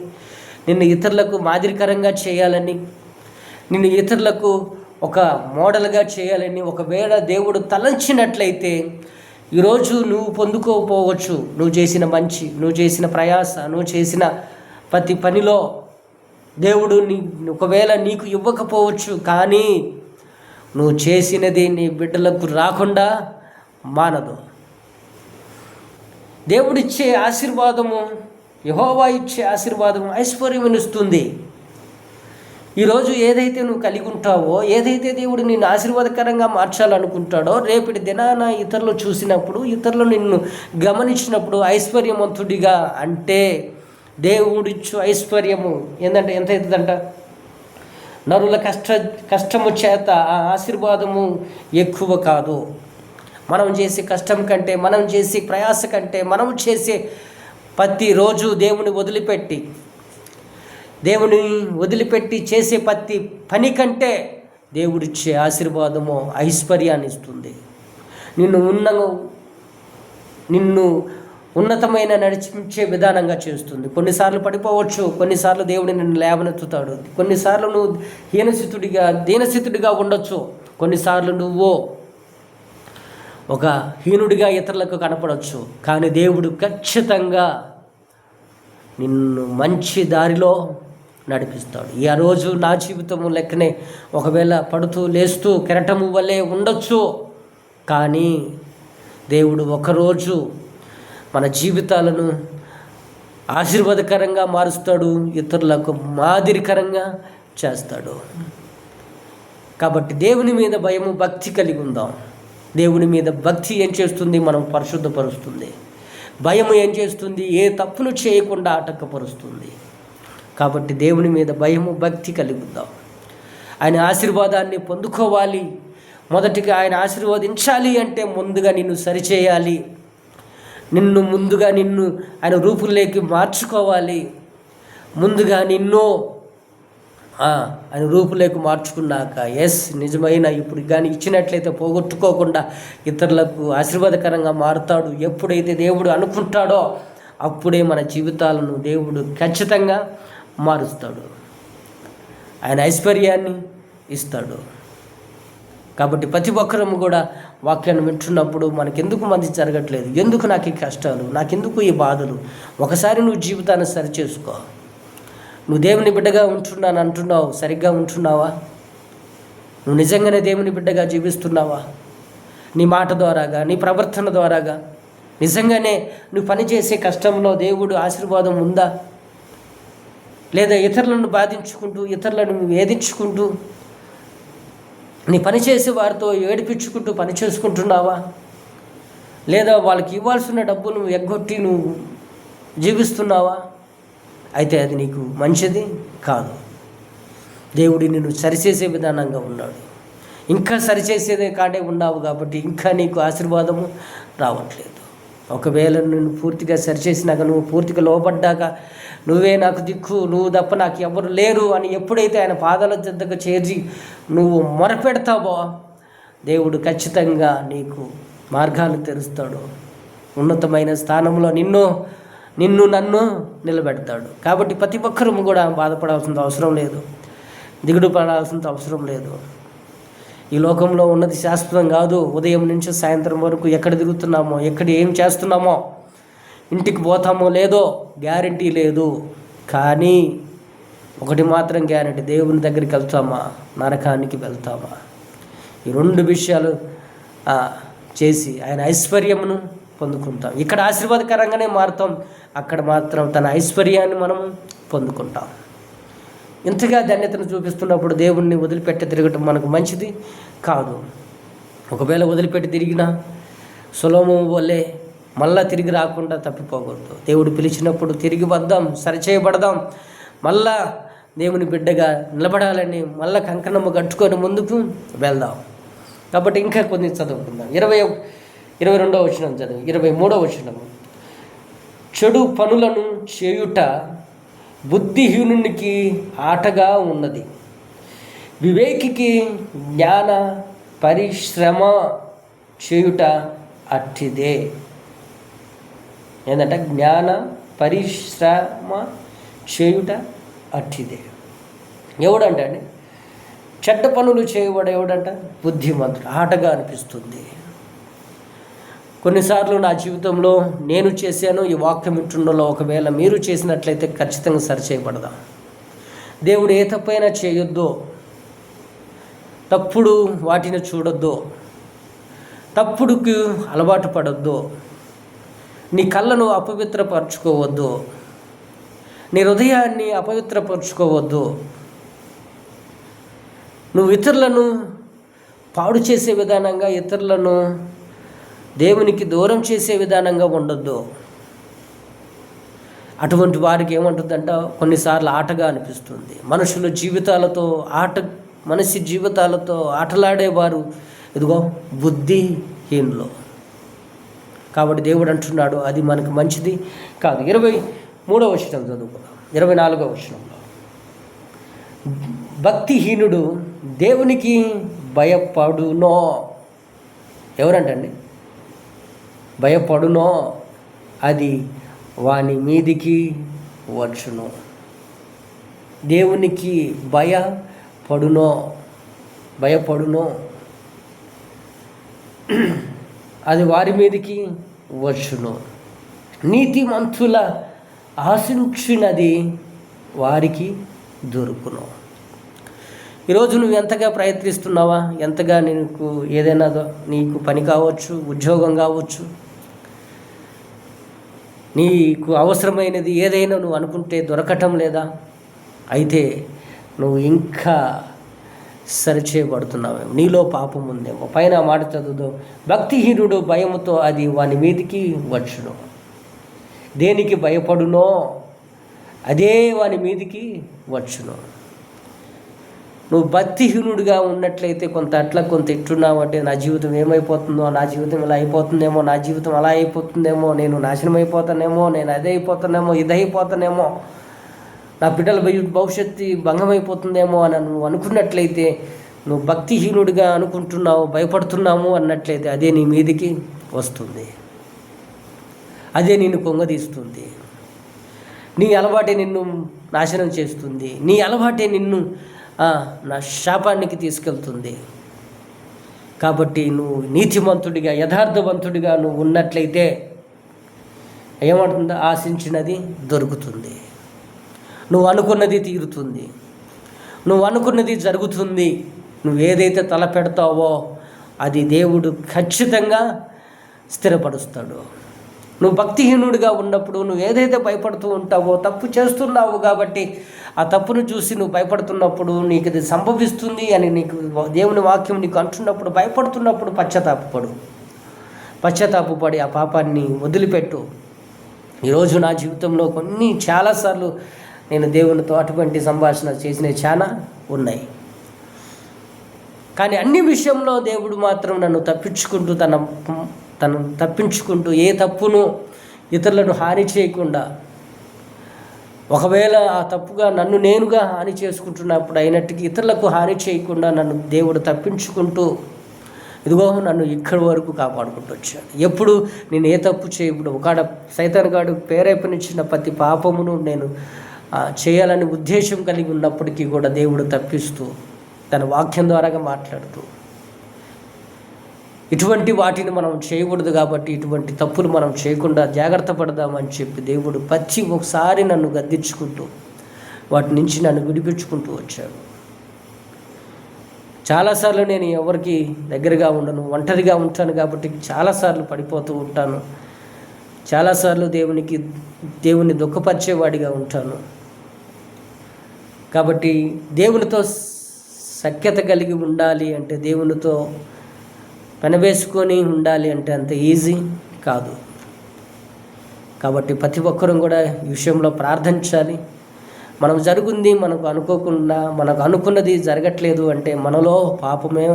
నిన్ను ఇతరులకు మాదిరికరంగా చేయాలని, నిన్ను ఇతరులకు ఒక మోడల్గా చేయాలని ఒకవేళ దేవుడు తలంచినట్లయితే ఈరోజు నువ్వు పొందుకోకపోవచ్చు, నువ్వు చేసిన మంచి, నువ్వు చేసిన ప్రయాస, నువ్వు చేసిన ప్రతి పనిలో దేవుడు ఒకవేళ నీకు ఇవ్వకపోవచ్చు. కానీ నువ్వు చేసినది నీ బిడ్డలకు రాకుండా మానదు. దేవుడిచ్చే ఆశీర్వాదము, యెహోవా ఇచ్చే ఆశీర్వాదము ఐశ్వర్యమునిస్తుంది. ఈరోజు ఏదైతే నువ్వు కలిగి ఉంటావో, ఏదైతే దేవుడు నిన్ను ఆశీర్వాదకరంగా మార్చాలనుకుంటాడో, రేపటి దినాన ఇతరులు చూసినప్పుడు, ఇతరులు నిన్ను గమనించినప్పుడు ఐశ్వర్యవంతుడిగా, అంటే దేవుడిచ్చు ఐశ్వర్యము ఏంటంటే ఎంత అవుతుందంట, నరుల కష్టము చేత ఆ ఆశీర్వాదము ఎక్కువ కాదు. మనం చేసే కష్టం కంటే, మనం చేసే ప్రయాస కంటే, మనం చేసే ప్రతిరోజు దేవుని వదిలిపెట్టి చేసే ప్రతి పని కంటే దేవుడిచ్చే ఆశీర్వాదము ఐశ్వర్యాన్ని ఇస్తుంది. నిన్ను ఉన్నతమైన నడిపించే విధానంగా చేస్తుంది. కొన్నిసార్లు పడిపోవచ్చు, కొన్నిసార్లు దేవుడు నిన్ను లేవనెత్తుతాడు, కొన్నిసార్లు నువ్వు దీనస్థితుడిగా ఉండొచ్చు, కొన్నిసార్లు నువ్వు ఒక హీనుడిగా ఇతరులకు కనపడవచ్చు. కానీ దేవుడు ఖచ్చితంగా నిన్ను మంచి దారిలో నడిపిస్తాడు. ఆ రోజు నా జీవితము లెక్కనే ఒకవేళ పడుతూ లేస్తూ కెరటము వల్లే ఉండొచ్చు, కానీ దేవుడు ఒకరోజు మన జీవితాలను ఆశీర్వాదకరంగా మారుస్తాడు, ఇతరులకు మాదిరికరంగా చేస్తాడు. కాబట్టి దేవుని మీద భయము, భక్తి కలిగి ఉందాం. దేవుని మీద భక్తి ఏం చేస్తుంది? మనం పరిశుద్ధపరుస్తుంది. భయము ఏం చేస్తుంది? ఏ తప్పును చేయకుండా ఆటంకపరుస్తుంది. కాబట్టి దేవుని మీద భయము, భక్తి కలిగి ఉందాం. ఆయన ఆశీర్వాదాన్ని పొందుకోవాలి. మొదటిగా ఆయన ఆశీర్వదించాలి అంటే ముందుగా నిన్ను సరిచేయాలి. ముందుగా నిన్ను ఆయన రూపులోకి మార్చుకోవాలి. ముందుగా నిన్ను ఆయన రూపులోకి మార్చుకున్నాక నిజమైన ఇప్పుడు కానీ ఇచ్చినట్లయితే పోగొట్టుకోకుండా ఇతరులకు ఆశీర్వాదకరంగా మారుతాడు. ఎప్పుడైతే దేవుడు అనుకుంటాడో అప్పుడే మన జీవితాలను దేవుడు ఖచ్చితంగా మారుస్తాడు. ఆయన ఐశ్వర్యాన్ని ఇస్తాడు. కాబట్టి ప్రతి ఒక్కరము కూడా వాక్యాన్ని వింటున్నప్పుడు మనకెందుకు మంచి జరగట్లేదు, ఎందుకు నాకు ఈ కష్టాలు, నాకెందుకు ఈ బాధలు, ఒకసారి నువ్వు జీవితాన్ని సరిచేసుకో. నువ్వు దేవుని బిడ్డగా ఉంటున్నాను అంటున్నావు, సరిగ్గా ఉంటున్నావా? నువ్వు నిజంగానే దేవుని బిడ్డగా జీవిస్తున్నావా? నీ మాట ద్వారాగా, నీ ప్రవర్తన ద్వారాగా నిజంగానే నువ్వు పనిచేసే కష్టంలో దేవుడు ఆశీర్వాదం ఉందా? లేదా ఇతరులను బాధించుకుంటూ, ఇతరులను వేధించుకుంటూ, నీ పని చేసే వారితో ఏడిపించుకుంటూ పని చేసుకుంటున్నావా? లేదా వాళ్ళకి ఇవ్వాల్సిన డబ్బును ఎగ్గొట్టి నువ్వు జీవిస్తున్నావా? అయితే అది నీకు మంచిది కాదు. దేవుడు నిన్ను సరిచేసే విధానంగా ఉన్నాడు. ఇంకా సరిచేసేదే కాడే ఉన్నావు కాబట్టి ఇంకా నీకు ఆశీర్వాదము రావట్లేదు. ఒకవేళ నిన్ను పూర్తిగా సరిచేసినాక, నువ్వు పూర్తిగా లోపడ్డాక, నువ్వే నాకు దిక్కు, నువ్వు తప్ప నాకు ఎవరు లేరు అని ఎప్పుడైతే ఆయన పాదాల చెంతకు చేర్చి నువ్వు మొరపెడతావో దేవుడు ఖచ్చితంగా నీకు మార్గాలు తెరుస్తాడు. ఉన్నతమైన స్థానంలో నన్ను నిలబెడతాడు. కాబట్టి ప్రతి ఒక్కరూ కూడా బాధపడాల్సిన అవసరం లేదు, దిగుడు పడాల్సిన అవసరం లేదు. ఈ లోకంలో ఉన్నది శాశ్వతం కాదు. ఉదయం నుంచి సాయంత్రం వరకు ఎక్కడ తిరుగుతున్నామో, ఎక్కడ ఏం చేస్తున్నామో, ఇంటికి పోతామో లేదో గ్యారంటీ లేదు. కానీ ఒకటి మాత్రం గ్యారంటీ, దేవుని దగ్గరికి వెళ్తామా, నరకానికి వెళ్తామా? ఈ రెండు విషయాలు చేసి ఆయన ఐశ్వర్యమును పొందుకుంటాం. ఇక్కడ ఆశీర్వాదకరంగానే మారుతాం, అక్కడ మాత్రం తన ఐశ్వర్యాన్ని మనం పొందుకుంటాం. ఇంతగా ధన్యతను చూపిస్తున్నప్పుడు దేవుణ్ణి వదిలిపెట్టి తిరగటం మనకు మంచిది కాదు. ఒకవేళ వదిలిపెట్టి తిరిగినా సొలొమోను వల్లే మళ్ళా తిరిగి రాకుండా తప్పిపోకూడదు. దేవుడు పిలిచినప్పుడు తిరిగి వద్దాం, సరిచేయబడదాం, మళ్ళా దేవుని బిడ్డగా నిలబడాలని మళ్ళా కంకణము కట్టుకొని ముందుకు వెళ్దాం. కాబట్టి ఇంకా కొన్ని చదువుకుందాం. 22వ వచనం చదువు. 23వ వచనము, చెడు పనులను చేయుట బుద్ధిహీనునికి ఆటగా ఉన్నది, వివేకికి జ్ఞాన పరిశ్రమ చేయుట అట్టిదే. ఏంటంటే జ్ఞాన పరిశ్రమ చేయుట అట్టిదే. ఎవడంట అండి? చెడ్డ పనులు చేయవాడు ఎవడంట? బుద్ధిమంతుడు. ఆటగా అనిపిస్తుంది. కొన్నిసార్లు నా జీవితంలో నేను చేశాను, ఈ వాక్యం వింటుండలో ఒకవేళ మీరు చేసినట్లయితే ఖచ్చితంగా సరిచేయబడదాం. దేవుడు ఏ తప్పైనా చేయొద్దో, తప్పుడు వాటిని చూడొద్దో, తప్పుడుకి అలవాటు పడొద్దు, నీ కళ్ళను అపవిత్రపరచుకోవద్దు, నీ హృదయాన్ని అపవిత్రపరచుకోవద్దు, నువ్వు ఇతరులను పాడు చేసే విధానంగా, ఇతరులను దేవునికి దూరం చేసే విధానంగా ఉండొద్దు. అటువంటి వారికి ఏమంటుందంట, కొన్నిసార్లు ఆటగా అనిపిస్తుంది. మనిషి జీవితాలతో ఆటలాడేవారు ఇదిగో బుద్ధిహీనులు. కాబట్టి దేవుడు అంటున్నాడు అది మనకు మంచిది కాదు. 23వ వచనం చదువుకున్నాం. 24వ వచనంలో భక్తిహీనుడు దేవునికి భయపడునో. ఎవరంటండి? భయపడునో అది వాని మీదికి వచ్చును. దేవునికి భయపడునో అది వారి మీదికి వచ్చును. నీతిమంతుల ఆశించినది వారికి దొరుకును. ఈరోజు నువ్వు ఎంతగా ప్రయత్నిస్తున్నావా? ఎంతగా నీకు పని కావచ్చు, ఉద్యోగం కావచ్చు, నీకు అవసరమైనది ఏదైనా నువ్వు అనుకుంటే దొరకటం లేదా? అయితే నువ్వు ఇంకా సరిచేయబడుతున్నావేమో, నీలో పాపం ఉందేమో. పైన మాట చదువుదాం. భక్తిహీనుడు భయముతో అది వాని మీదికి వచ్చును. దేనికి భయపడునో అదే వాని మీదికి వచ్చును. నువ్వు భక్తిహీనుడిగా ఉన్నట్లయితే కొంత ఇట్టున్నావు అంటే నా జీవితం ఏమైపోతుందో, నా జీవితం ఇలా అయిపోతుందేమో, నా జీవితం అలా అయిపోతుందేమో, నేను నాశనం అయిపోతానేమో, నేను అదే అయిపోతానేమో, ఇది అయిపోతానేమో, నా బిడ్డల భవిష్యత్తు భంగమైపోతుందేమో అని నువ్వు అనుకున్నట్లయితే, నువ్వు భక్తిహీనుడిగా అనుకుంటున్నావు, భయపడుతున్నాము అన్నట్లయితే అదే నీ మీదికి వస్తుంది. అదే నిన్ను పొంగదీస్తుంది. నీ అలవాటే నిన్ను నాశనం చేస్తుంది. నీ అలవాటే నిన్ను నా శాపానికి తీసుకెళ్తుంది. కాబట్టి నువ్వు నీతిమంతుడిగా, యథార్థవంతుడిగా నువ్వు ఉన్నట్లయితే ఏమంటుందో, ఆశించినది దొరుకుతుంది, నువ్వు అనుకున్నది తీరుతుంది, నువ్వు అనుకున్నది జరుగుతుంది. నువ్వు ఏదైతే తలపెడతావో అది దేవుడు ఖచ్చితంగా స్థిరపరుస్తాడు. నువ్వు భక్తిహీనుడిగా ఉన్నప్పుడు నువ్వు ఏదైతే భయపడుతూ ఉంటావో, తప్పు చేస్తున్నావు కాబట్టి ఆ తప్పును చూసి నువ్వు భయపడుతున్నప్పుడు నీకు ఇది సంభవిస్తుంది అని నీకు దేవుని వాక్యం నీకు అంటున్నప్పుడు, భయపడుతున్నప్పుడు పశ్చాత్తాపపడి ఆ పాపాన్ని వదిలిపెట్టు. ఈరోజు నా జీవితంలో చాలాసార్లు నేను దేవునితో అటువంటి సంభాషణ చేసినవి చాలా ఉన్నాయి. కానీ అన్ని విషయంలో దేవుడు మాత్రం నన్ను తప్పించుకుంటూ ఏ తప్పును ఇతరులను హాని చేయకుండా, ఒకవేళ ఆ తప్పుగా నన్ను నేనుగా హాని చేసుకుంటున్నప్పుడు అయినట్టుగా ఇతరులకు హాని చేయకుండా నన్ను దేవుడు తప్పించుకుంటూ ఇదిగో నన్ను ఇక్కడి వరకు కాపాడుకుంటూ వచ్చాడు. ఎప్పుడు నేను ఏ తప్పు చేయప్పుడు ఒకడ సైతాన్ గాడు ప్రేరేపణించిన ప్రతి పాపమును నేను చేయాలని ఉద్దేశం కలిగి ఉన్నప్పటికీ కూడా దేవుడు తప్పిస్తూ తన వాక్యం ద్వారాగా మాట్లాడుతూ, ఇటువంటి వాటిని మనం చేయకూడదు కాబట్టి ఇటువంటి తప్పులు మనం చేయకుండా జాగ్రత్త పడదామని చెప్పి దేవుడు ఒకసారి నన్ను గద్దించుకుంటూ వాటి నుంచి నన్ను విడిపించుకుంటూ వచ్చాడు. చాలాసార్లు నేను ఎవరికి దగ్గరగా ఉండను, ఒంటరిగా ఉంటాను కాబట్టి చాలాసార్లు పడిపోతూ ఉంటాను. చాలాసార్లు దేవుని దుఃఖపరిచేవాడిగా ఉంటాను. కాబట్టి దేవునితో సఖ్యత కలిగి ఉండాలి అంటే, దేవునితో పెనవేసుకొని ఉండాలి అంటే అంత ఈజీ కాదు. కాబట్టి ప్రతి ఒక్కరూ కూడా ఈ విషయంలో ప్రార్థించాలి. మనకు అనుకున్నది జరగట్లేదు అంటే మనలో పాపమే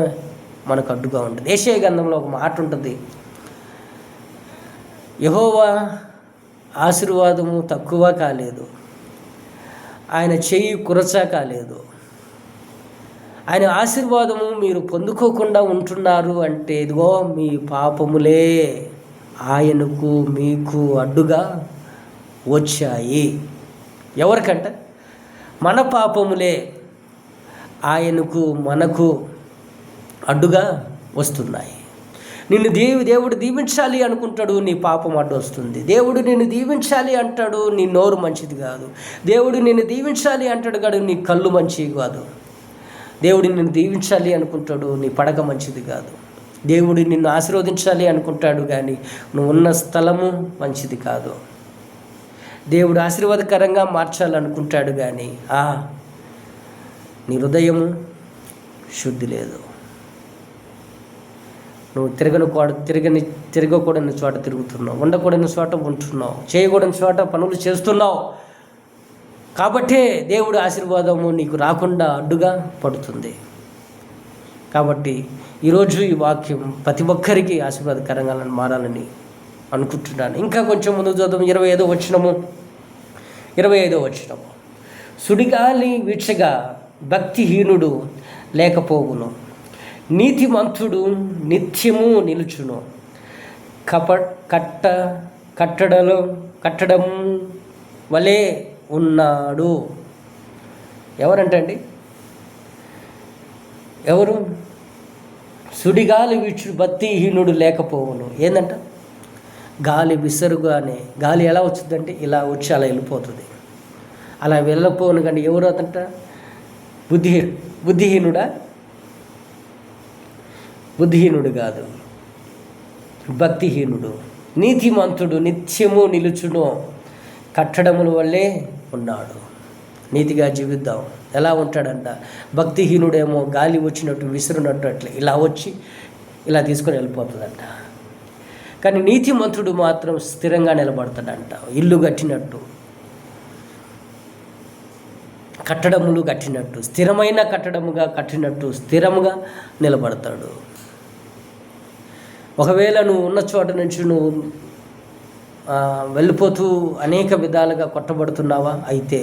మనకు అడ్డుగా ఉంటుంది. యెషయా గ్రంథంలో ఒక మాట ఉంటుంది, యెహోవా ఆశీర్వాదము తక్కువ కాలేదు, ఆయన చెయ్యి కురచ కాలేదు. ఆయన ఆశీర్వాదము మీరు పొందుకోకుండా ఉంటున్నారు అంటే ఇదిగో మీ పాపములే ఆయనకు మీకు అడ్డుగా వచ్చాయి. ఎవరికంట? మన పాపములే ఆయనకు మనకు అడ్డుగా వస్తున్నాయి. నిన్ను దేవుడు దీవించాలి అనుకుంటాడు, నీ పాపం అడ్డు వస్తుంది. దేవుడు నిన్ను దీవించాలి అంటాడు, నీ నోరు మంచిది కాదు. దేవుడు నిన్ను దీవించాలి అంటాడు కాదు, నీ కళ్ళు మంచివి కాదు. దేవుడు నిన్ను దీవించాలి అనుకుంటాడు, నీ పడక మంచిది కాదు. దేవుడు నిన్ను ఆశీర్వదించాలి అనుకుంటాడు కానీ నువ్వు ఉన్న స్థలము మంచిది కాదు. దేవుడు ఆశీర్వాదకరంగా మార్చాలనుకుంటాడు కానీ నీ హృదయము శుద్ధి లేదు. నువ్వు తిరగకూడని చోట తిరుగుతున్నావు, ఉండకూడని చోట ఉంటున్నావు, చేయకూడని చోట పనులు చేస్తున్నావు. కాబట్టే దేవుడు ఆశీర్వాదము నీకు రాకుండా అడ్డుగా పడుతుంది. కాబట్టి ఈరోజు ఈ వాక్యం ప్రతి ఒక్కరికి ఆశీర్వాదకరంగా మారాలని అనుకుంటున్నాను. ఇంకా కొంచెం ముందు చూద్దాం. 25వ వచనము. సుడిగాలి వీడ్చగా భక్తిహీనుడు లేకపోవును, నీతిమంతుడు నిత్యము నిలుచును. కట్టడం వలె ఉన్నాడు. ఎవరంటండి? ఎవరు? సుడిగాలి వీచు భక్తిహీనుడు లేకపోవును. ఏందంట? గాలి విసరుగానే, గాలి ఎలా వచ్చిందంటే ఇలా వచ్చి అలా వెళ్ళిపోతుంది. అలా వెళ్ళపోను కానీ ఎవరు అతంట? బుద్ధిహీనుడా? బుద్ధిహీనుడు కాదు, భక్తిహీనుడు. నీతిమంతుడు నిత్యము నిలుచును, కట్టడముల వల్లే ఉన్నాడు. నీతిగా జీవిద్దాం. ఎలా ఉంటాడంట? భక్తిహీనుడేమో గాలి వచ్చినట్టు విసురునట్టు అట్లా ఇలా వచ్చి ఇలా తీసుకొని వెళ్ళిపోతుందంట. కానీ నీతిమంతుడు మాత్రం స్థిరంగా నిలబడతాడంట. ఇల్లు కట్టినట్టు, కట్టడములు కట్టినట్టు, స్థిరమైన కట్టడముగా కట్టినట్టు స్థిరముగా నిలబడతాడు. ఒకవేళ నువ్వు ఉన్న చోట నుంచి నువ్వు వెళ్ళిపోతూ అనేక విధాలుగా కొట్టబడుతున్నావా? అయితే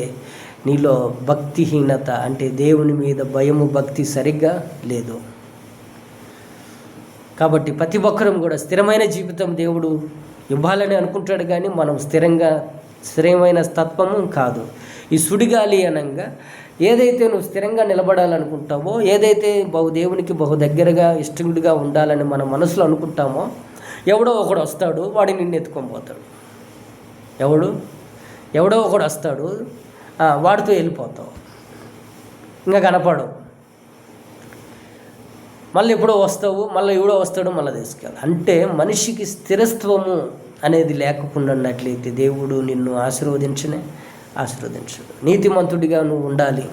నీలో భక్తిహీనత, అంటే దేవుని మీద భయము, భక్తి సరిగ్గా లేదు. కాబట్టి ప్రతి ఒక్కరం కూడా స్థిరమైన జీవితం దేవుడు ఇవ్వాలని అనుకుంటాడు కానీ మనం స్థిరమైన తత్వము కాదు. ఈ సుడిగాలి అనగా ఏదైతే నువ్వు స్థిరంగా నిలబడాలనుకుంటావో, ఏదైతే దేవునికి బహు దగ్గరగా ఇష్టంగా ఉండాలని మన మనసులో అనుకుంటామో, ఎవడో ఒకడు వస్తాడు, వాడిని నిన్ను ఎత్తుకొని పోతాడు. ఎవడో ఒకడు వస్తాడు, వాడితో వెళ్ళిపోతావు, ఇంకా కనపడవు. మళ్ళీ ఎప్పుడో వస్తావు, మళ్ళీ ఎవడో వస్తాడు, మళ్ళీ తీసుకెళ్ళి. అంటే మనిషికి స్థిరత్వము అనేది లేకుండా ఉన్నట్లయితే దేవుడు నిన్ను ఆశీర్వదించడు. నీతిమంతుడిగా నువ్వు ఉండాలి.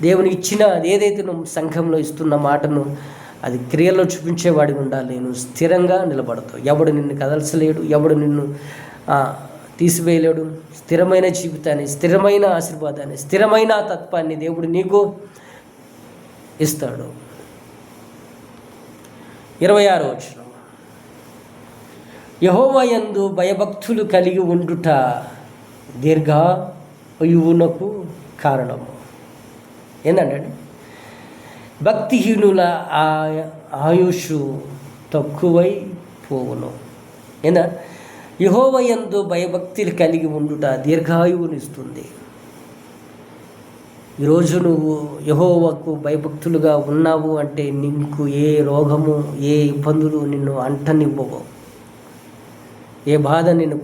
దేవుని ఇచ్చిన ఏదైతే నువ్వు సంఘంలో ఇస్తున్న మాటను అది క్రియల్లో చూపించేవాడిగా ఉండాలి. నువ్వు స్థిరంగా నిలబడతావు. ఎవడు నిన్ను కదల్చలేడు, ఎవడు నిన్ను తీసివేయలేడు. స్థిరమైన జీవితాన్ని, స్థిరమైన ఆశీర్వాదాన్ని, స్థిరమైన తత్వాన్ని దేవుడు నీకు ఇస్తాడు. 26వ వచనం. యెహోవా యందు భయభక్తులు కలిగి ఉండుట దీర్ఘాయువునకు కారణము. ఏంటంటే భక్తిహీనుల ఆయుష్ తక్కువై పోవును. ఏందా? యెహోవా యందు భయభక్తులు కలిగి ఉండుట దీర్ఘాయువునిస్తుంది. ఈరోజు నువ్వు యెహోవాకు భయభక్తులుగా ఉన్నావు అంటే నీకు ఏ రోగము, ఏ ఇబ్బందులు నిన్ను అంటనివ్వవు, ఏ బాధ నిన్ను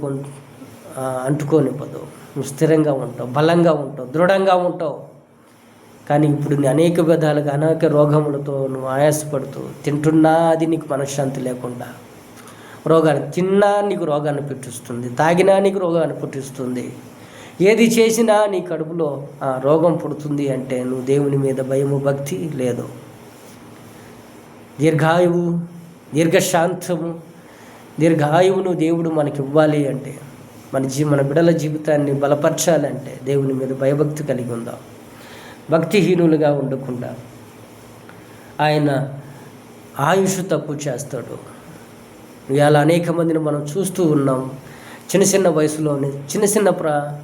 అంటుకోనివ్వదు. నువ్వు స్థిరంగా ఉంటావు, బలంగా ఉంటావు, దృఢంగా ఉంటావు. కానీ ఇప్పుడు అనేక విధాలుగా అనేక రోగములతో నువ్వు ఆయాసపడుతూ తింటున్నా అది నీకు మనశ్శాంతి లేకుండా, తిన్నా నీకు రోగాన్ని పుట్టిస్తుంది, తాగినా నీకు రోగాన్ని పుట్టిస్తుంది, ఏది చేసినా నీ కడుపులో రోగం పుడుతుంది. అంటే నువ్వు దేవుని మీద భయము, భక్తి లేదు. దీర్ఘాయువు, దీర్ఘశాంతము, దీర్ఘాయువును దేవుడు మనకి ఇవ్వాలి అంటే, మన బిడ్డల జీవితాన్ని బలపరచాలంటే దేవుని మీద భయభక్తి కలిగి ఉందాం. భక్తిహీనులుగా ఉండకుండా ఆయన ఆయుష్ తక్కువ చేస్తాడు. ఇవాళ అనేక మందిని మనం చూస్తూ ఉన్నాం. చిన్న వయసులోనే చిన్న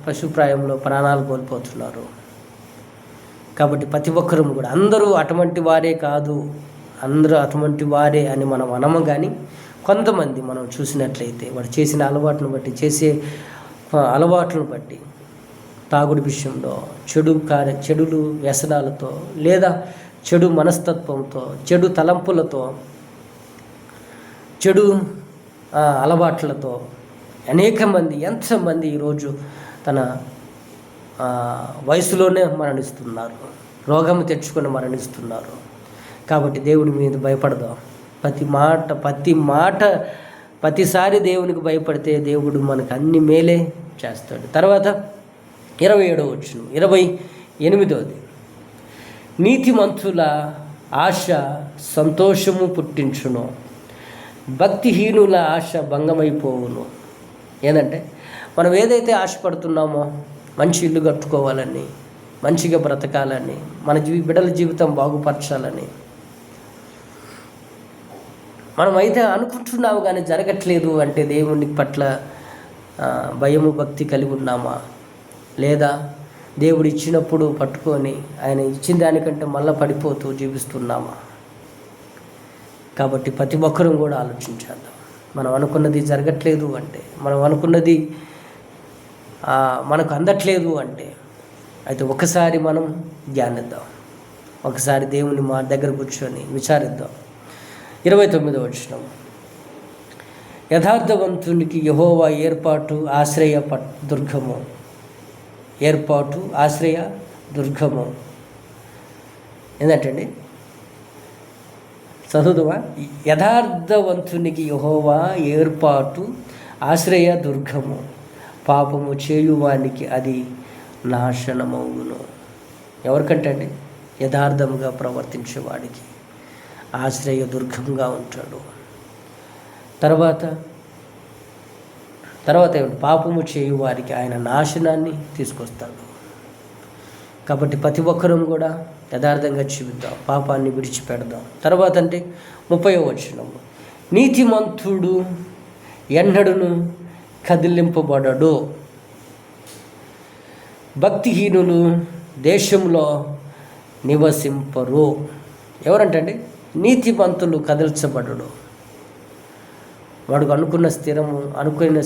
పశుప్రాయంలో ప్రాణాలు కోల్పోతున్నారు. కాబట్టి ప్రతి ఒక్కరూ కూడా అందరూ అటువంటి వారే కాదు, అందరూ అటువంటి వారే అని మనం అనము. కానీ కొంతమంది మనం చూసినట్లయితే వాడు చేసిన అలవాటును బట్టి, చేసే అలవాట్లను బట్టి, తాగుడు విషయంలో, చెడులు వ్యసనాలతో, లేదా చెడు మనస్తత్వంతో, చెడు తలంపులతో చెడు అలవాట్లతో అనేక మంది, ఎంతమంది ఈరోజు తన వయసులోనే మరణిస్తున్నారు, రోగం తెచ్చుకొని మరణిస్తున్నారు. కాబట్టి దేవుని మీద భయపడదాం. ప్రతి మాట ప్రతిసారి దేవునికి భయపడితే దేవుడు మనకు అన్ని మేలే చేస్తాడు. తర్వాత 27వ వచనం, 28వ, నీతిమంతుల ఆశ సంతోషము పుట్టించును, భక్తిహీనుల ఆశ భంగమైపోవును. ఏంటంటే మనం ఏదైతే ఆశపడుతున్నామో, మంచి ఇల్లు కట్టుకోవాలని, మంచిగా బ్రతకాలని, మన బిడ్డల జీవితం బాగుపరచాలని మనం అయితే అనుకుంటున్నాము, కానీ జరగట్లేదు అంటే దేవుని పట్ల భయము భక్తి కలిగి ఉన్నామా? లేదా దేవుడు ఇచ్చినప్పుడు పట్టుకొని ఆయన ఇచ్చిన దానికంటే మళ్ళీ పడిపోతూ జీవిస్తున్నామా? కాబట్టి ప్రతి ఒక్కరూ కూడా ఆలోచించాలి. మనం అనుకున్నది జరగట్లేదు అంటే, మనం అనుకున్నది మనకు అందట్లేదు అంటే, అయితే ఒకసారి మనం ధ్యానిద్దాం, ఒకసారి దేవుని మా దగ్గర కూర్చొని విచారిద్దాం. 29వ వచనం, యథార్థవంతునికి యెహోవా ఏర్పాటు ఆశ్రయ దుర్గము. ఏర్పాటు ఆశ్రయ దుర్గము ఏంటంటే చదువుదామా? యథార్థవంతునికి యెహోవా ఏర్పాటు ఆశ్రయ దుర్గము, పాపము చేయువానికి అది నాశనమవును. ఎవరికంటే అండి? యథార్థముగా ప్రవర్తించేవాడికి ఆశ్రయ దుర్గంగా ఉంటాడు. తర్వాత ఏమిటి? పాపము చేయువారికి ఆయన నాశనాన్ని తీసుకొస్తాడు. కాబట్టి ప్రతి ఒక్కరూ కూడా యథార్థంగా జీవిద్దాం, పాపాన్ని విడిచిపెడదాం. తర్వాత అంటే 30వ వచనం, నీతిమంతుడు ఎన్నడూను కదిలింపబడడు, భక్తిహీనులు దేశంలో నివసింపరు. ఎవరంటే నీతిమంతులు కదిల్చబడడు. వాడు అనుకున్న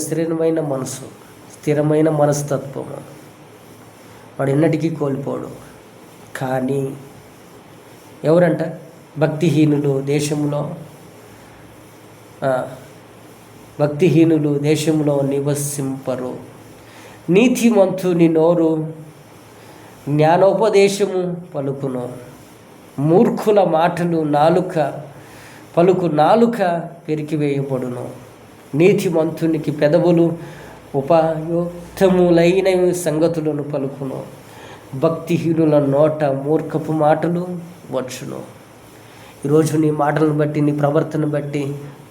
స్థిరమైన మనసు, స్థిరమైన మనస్తత్వము వాడు ఎన్నటికీ కోల్పోడు. కానీ ఎవరంట? భక్తిహీనులు దేశంలో నివసింపరు. నీతిమంతుని నోరు జ్ఞానోపదేశము పలుకును, మూర్ఖుల మాటలు నాలుక పెరికివేయబడును. నీతిమంతునికి పెదవులు ఉపయుక్తములైన సంగతులను పలుకును, భక్తిహీనుల నోట మూర్ఖపు మాటలు వచ్చును. ఈరోజు నీ మాటలను బట్టి, నీ ప్రవర్తన బట్టి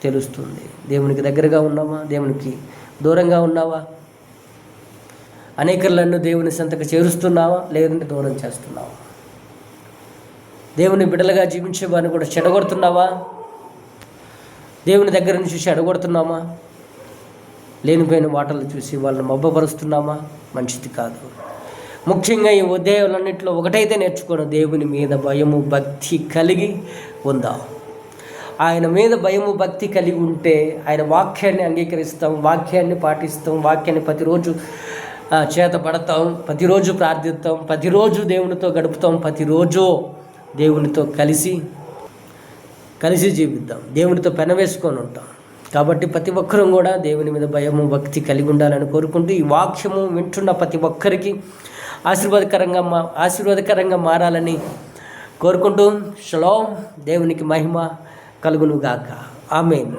తెలుస్తుంది దేవునికి దగ్గరగా ఉన్నావా, దేవునికి దూరంగా ఉన్నావా? అనేకలను దేవుని సంతకు చేరుస్తున్నావా, లేదంటే దూరం చేస్తున్నావా? దేవుని బిడ్డలుగా జీవించే వారిని కూడా చెడగొడుతున్నావా? దేవుని దగ్గర నుంచి చెడగొడుతున్నామా? లేనిపోయిన మాటలు చూసి వాళ్ళని మబ్బపరుస్తున్నామా? మంచిది కాదు. ముఖ్యంగా ఈ ఉదయాలన్నింటిలో ఒకటైతే నేర్చుకోవడం, దేవుని మీద భయము భక్తి కలిగి ఉందాం. ఆయన మీద భయము భక్తి కలిగి ఉంటే ఆయన వాక్యాన్ని అంగీకరిస్తాం, వాక్యాన్ని పాటిస్తాం, వాక్యాన్ని ప్రతిరోజు చేతపడతాం, ప్రతిరోజు ప్రార్థిస్తాం, ప్రతిరోజు దేవునితో గడుపుతాం, ప్రతిరోజు దేవునితో కలిసి జీవిద్దాం, దేవునితో పెనవేసుకొని ఉంటాం. కాబట్టి ప్రతి ఒక్కరూ కూడా దేవుని మీద భయము భక్తి కలిగి ఉండాలని కోరుకుంటూ, ఈ వాక్యము వింటున్న ప్రతి ఒక్కరికి ఆశీర్వాదకరంగా మారాలని కోరుకుంటూ, షలోమ్, దేవునికి మహిమ కలుగును గాక. ఆమేన్.